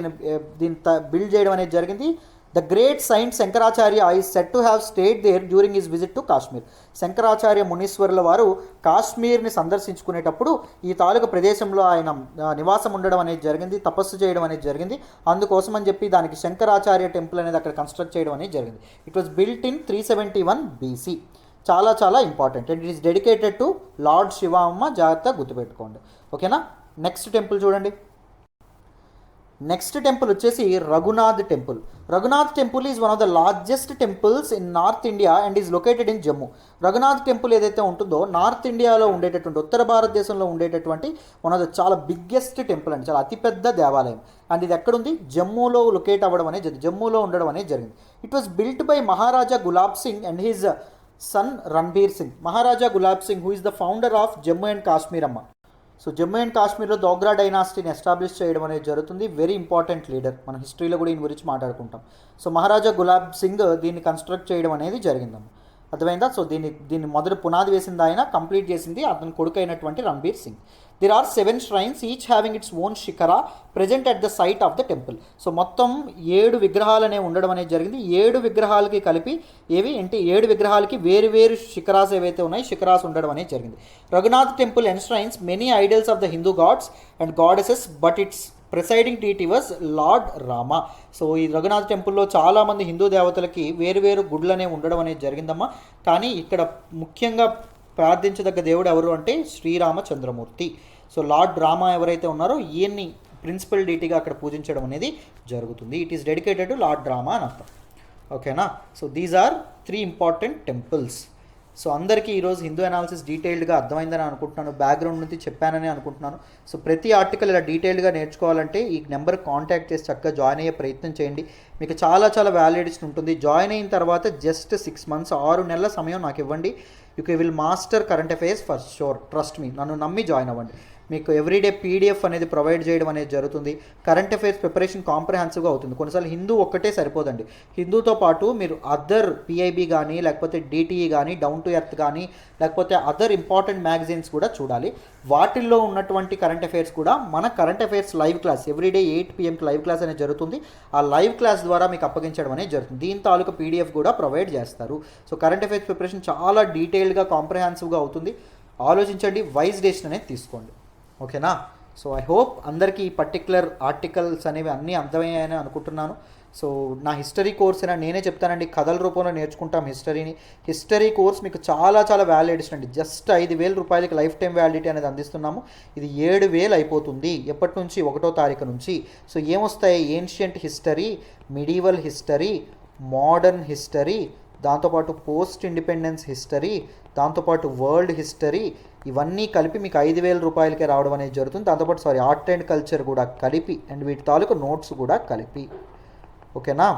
దీన్ని బిల్డ్ చేయడం అనేది జరిగింది. The great saint Shankaracharya is said to have stayed there during his visit to Kashmir. Shankaracharya మునీశ్వరుల వారు కాశ్మీర్ని సందర్శించుకునేటప్పుడు ఈ తాలూకా ప్రదేశంలో ఆయన నివాసం ఉండడం అనేది జరిగింది, తపస్సు చేయడం అనేది జరిగింది. అందుకోసం అని చెప్పి దానికి శంకరాచార్య టెంపుల్ అనేది అక్కడ కన్స్ట్రక్ట్ చేయడం అనేది జరిగింది. It was built in 371 BC. చాలా చాలా important and it is dedicated to lord Shiva. అమ్మ జాగ్రత్తగా గుర్తుపెట్టుకోండి, ఓకేనా. నెక్స్ట్ టెంపుల్ చూడండి. నెక్స్ట్ టెంపుల్ వచ్చేసి Raghunath temple. Raghunath temple is one of the largest temples in north India and is located in Jammu. Raghunath temple ఏదైతే ఉంటుందో నార్త్ ఇండియాలో ఉండేటటువంటి, ఉత్తర భారతదేశంలో ఉండేటటువంటి వన్ ఆఫ్ ద చాలా బిగ్గెస్ట్ టెంపుల్ అండి, చాలా అతిపెద్ద దేవాలయం. అండ్ ఇది ఎక్కడుంది? జమ్మూలో లొకేట్ అవ్వడం అనేది జరిగింది, జమ్మూలో ఉండడం అనేది జరిగింది. It was built by Maharaja gulab Singh and his sun Ranbir Singh. Maharaja gulab Singh who is the founder of Jammu and Kashmir అమ్మ. సో జమ్మూ అండ్ కాశ్మీర్లో దోగ్రా డైనాసిటీని ఎస్టాబ్లిష్ చేయడం అనేది జరుగుతుంది. వెరీ ఇంపార్టెంట్ లీడర్, మన హిస్టరీలో కూడా ఈయన గురించి మాట్లాడుకుంటాం. సో మహారాజా గులాబ్ సింగ్ దీన్ని కన్స్ట్రక్ట్ చేయడం అనేది జరిగిందమ్మ, అర్థమైందా. సో దీన్ని మొదటి పునాది వేసింది ఆయన, కంప్లీట్ చేసింది అతని కొడుకు అయినటువంటి Ranbir Singh. There are 7 shrines each having its own shikara present at the site of the temple. So మొత్తం 7 విగ్రహాలు అనేవి ఉండడం అనేది జరిగింది. 7 విగ్రహాలకి కలిపి ఏవి అంటే 7 విగ్రహాలకి వేరు వేరు శిఖరాస్ ఏవైతే ఉన్నాయి శిఖరాస్ ఉండడం అనేది జరిగింది. Raghunath temple enshrines many idols of the Hindu gods and goddesses but its presiding deity was lord Rama. So ఈ రఘునాథ్ టెంపుల్లో చాలామంది హిందూ దేవతలకి వేరు వేరు గుడ్లు అనేవి ఉండడం అనేది జరిగిందమ్మా. కానీ ఇక్కడ ముఖ్యంగా ప్రార్థించదగ్గ దేవుడు ఎవరు అంటే శ్రీరామచంద్రమూర్తి. సో లార్డ్ రామ ఎవరైతే ఉన్నారో ఈయన్ని ప్రిన్సిపల్ డీటీగా అక్కడ పూజించడం అనేది జరుగుతుంది. It is dedicated to Lord Rama అని అర్థం, ఓకేనా. So these are 3 important temples. సో అందరికీ ఈరోజు హిందూ అనాలిసిస్ డీటెయిల్డ్గా అర్థమైందని అనుకుంటున్నాను, బ్యాక్గ్రౌండ్ నుంచి చెప్పానని అనుకుంటున్నాను. సో ప్రతి ఆర్టికల్ ఇలా డీటెయిల్డ్గా నేర్చుకోవాలంటే ఈ నెంబర్కి కాంటాక్ట్ చేసి చక్కగా జాయిన్ అయ్యే ప్రయత్నం చేయండి. మీకు చాలా చాలా వ్యాలిడేషన్ ఉంటుంది. జాయిన్ అయిన తర్వాత జస్ట్ 6 months 6 నెలల సమయం నాకు ఇవ్వండి. You will master current affairs for sure, trust me, నన్ను నమ్మి జాయిన్ అవ్వండి. మీకు ఎవ్రీడే PDF అనేది ప్రొవైడ్ చేయడం అనేది జరుగుతుంది. కరెంట్ అఫైర్స్ ప్రిపరేషన్ కాంప్రహెన్సివ్గా అవుతుంది. కొన్నిసార్లు హిందూ ఒక్కటే సరిపోదండి, హిందూతో పాటు మీరు అదర్ PIB కానీ లేకపోతే DTE కానీ డౌన్ టు ఎర్త్ కానీ లేకపోతే అదర్ ఇంపార్టెంట్ మ్యాగజైన్స్ కూడా చూడాలి. వాటిల్లో ఉన్నటువంటి కరెంట్ అఫైర్స్ కూడా మన current affairs live class everyday 8 PM live class అనేది జరుగుతుంది. ఆ లైవ్ క్లాస్ ద్వారా మీకు అప్పగించడం అనేది జరుగుతుంది. దీని తాలూకా PDF కూడా ప్రొవైడ్ చేస్తారు. సో కరెంట్ అఫైర్స్ ప్రిపరేషన్ చాలా డీటెయిల్డ్గా కాంప్రహెన్సివ్గా అవుతుంది. ఆలోచించండి, వైజ్ డెసిషన్ అనేది తీసుకోండి, ఓకేనా. సో ఐ హోప్ అందరికీ ఈ పర్టికులర్ ఆర్టికల్స్ అనేవి అన్నీ అర్థమయ్యాయని అనుకుంటున్నాను. సో నా హిస్టరీ కోర్స్ అయినా నేనే చెప్తానండి, కథల రూపంలో నేర్చుకుంటాం హిస్టరీని. హిస్టరీ కోర్స్ మీకు చాలా చాలా వ్యాలిడేషన్ అండి. జస్ట్ 5,000 రూపాయలకి లైఫ్ టైం వ్యాలిడిటీ అనేది అందిస్తున్నాము. ఇది 7,000 అయిపోతుంది ఎప్పటి నుంచి? 1వ తారీఖు నుంచి. సో ఏమొస్తాయి? Ancient history, medieval history, modern history, దాంతోపాటు పోస్ట్ ఇండిపెండెన్స్ హిస్టరీ, దాంతోపాటు వరల్డ్ హిస్టరీ, ఇవన్నీ కలిపి మీకు 5,000 రూపాయలకే రావడం అనేది జరుగుతుంది. దాంతోపాటు ఆర్ట్ అండ్ కల్చర్ కూడా కలిపి అండ్ వీటి తాలూకు నోట్స్ కూడా కలిపి. ఓకేనా?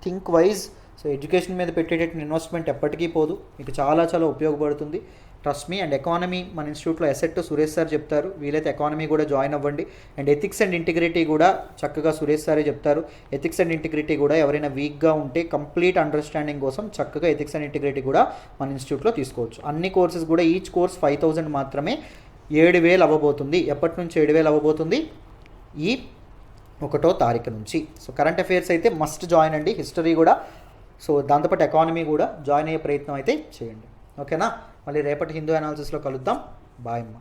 Think wise. సో ఎడ్యుకేషన్ మీద పెట్టేటటువంటి ఇన్వెస్ట్మెంట్ ఎప్పటికీ పోదు, మీకు చాలా చాలా ఉపయోగపడుతుంది. Trust me. అండ్ ఎకానమీ మన ఇన్స్టిట్యూట్లో ఎసెట్ సురేష్ సార్ చెప్తారు, వీలైతే ఎకానమీ కూడా జాయిన్ అవ్వండి. అండ్ ఎథిక్స్ అండ్ ఇంటిగ్రిటీ కూడా చక్కగా సురేష్ సారే చెప్తారు. ఎథిక్స్ అండ్ ఇంటిగ్రిటీ కూడా ఎవరైనా వీక్గా ఉంటే కంప్లీట్ అండర్స్టాండింగ్ కోసం చక్కగా ఎథిక్స్ అండ్ ఇంటిగ్రిటీ కూడా మన ఇన్స్టిట్యూట్లో తీసుకోవచ్చు. అన్ని కోర్సెస్ కూడా ఈచ్ కోర్స్ 5,000 మాత్రమే, 7,000 అవ్వబోతుంది. ఎప్పటి నుంచి 7,000 అవ్వబోతుంది? ఈ 1వ తారీఖు నుంచి. సో కరెంట్ అఫైర్స్ అయితే మస్ట్ జాయిన్ అండి, హిస్టరీ కూడా. సో దాంతోపాటు ఎకానమీ కూడా జాయిన్ అయ్యే ప్రయత్నం అయితే చేయండి. ఓకేనా? మళ్ళీ రేపటి హిందూ అనాలిసిస్లో కలుద్దాం. బాయ్ అమ్మ.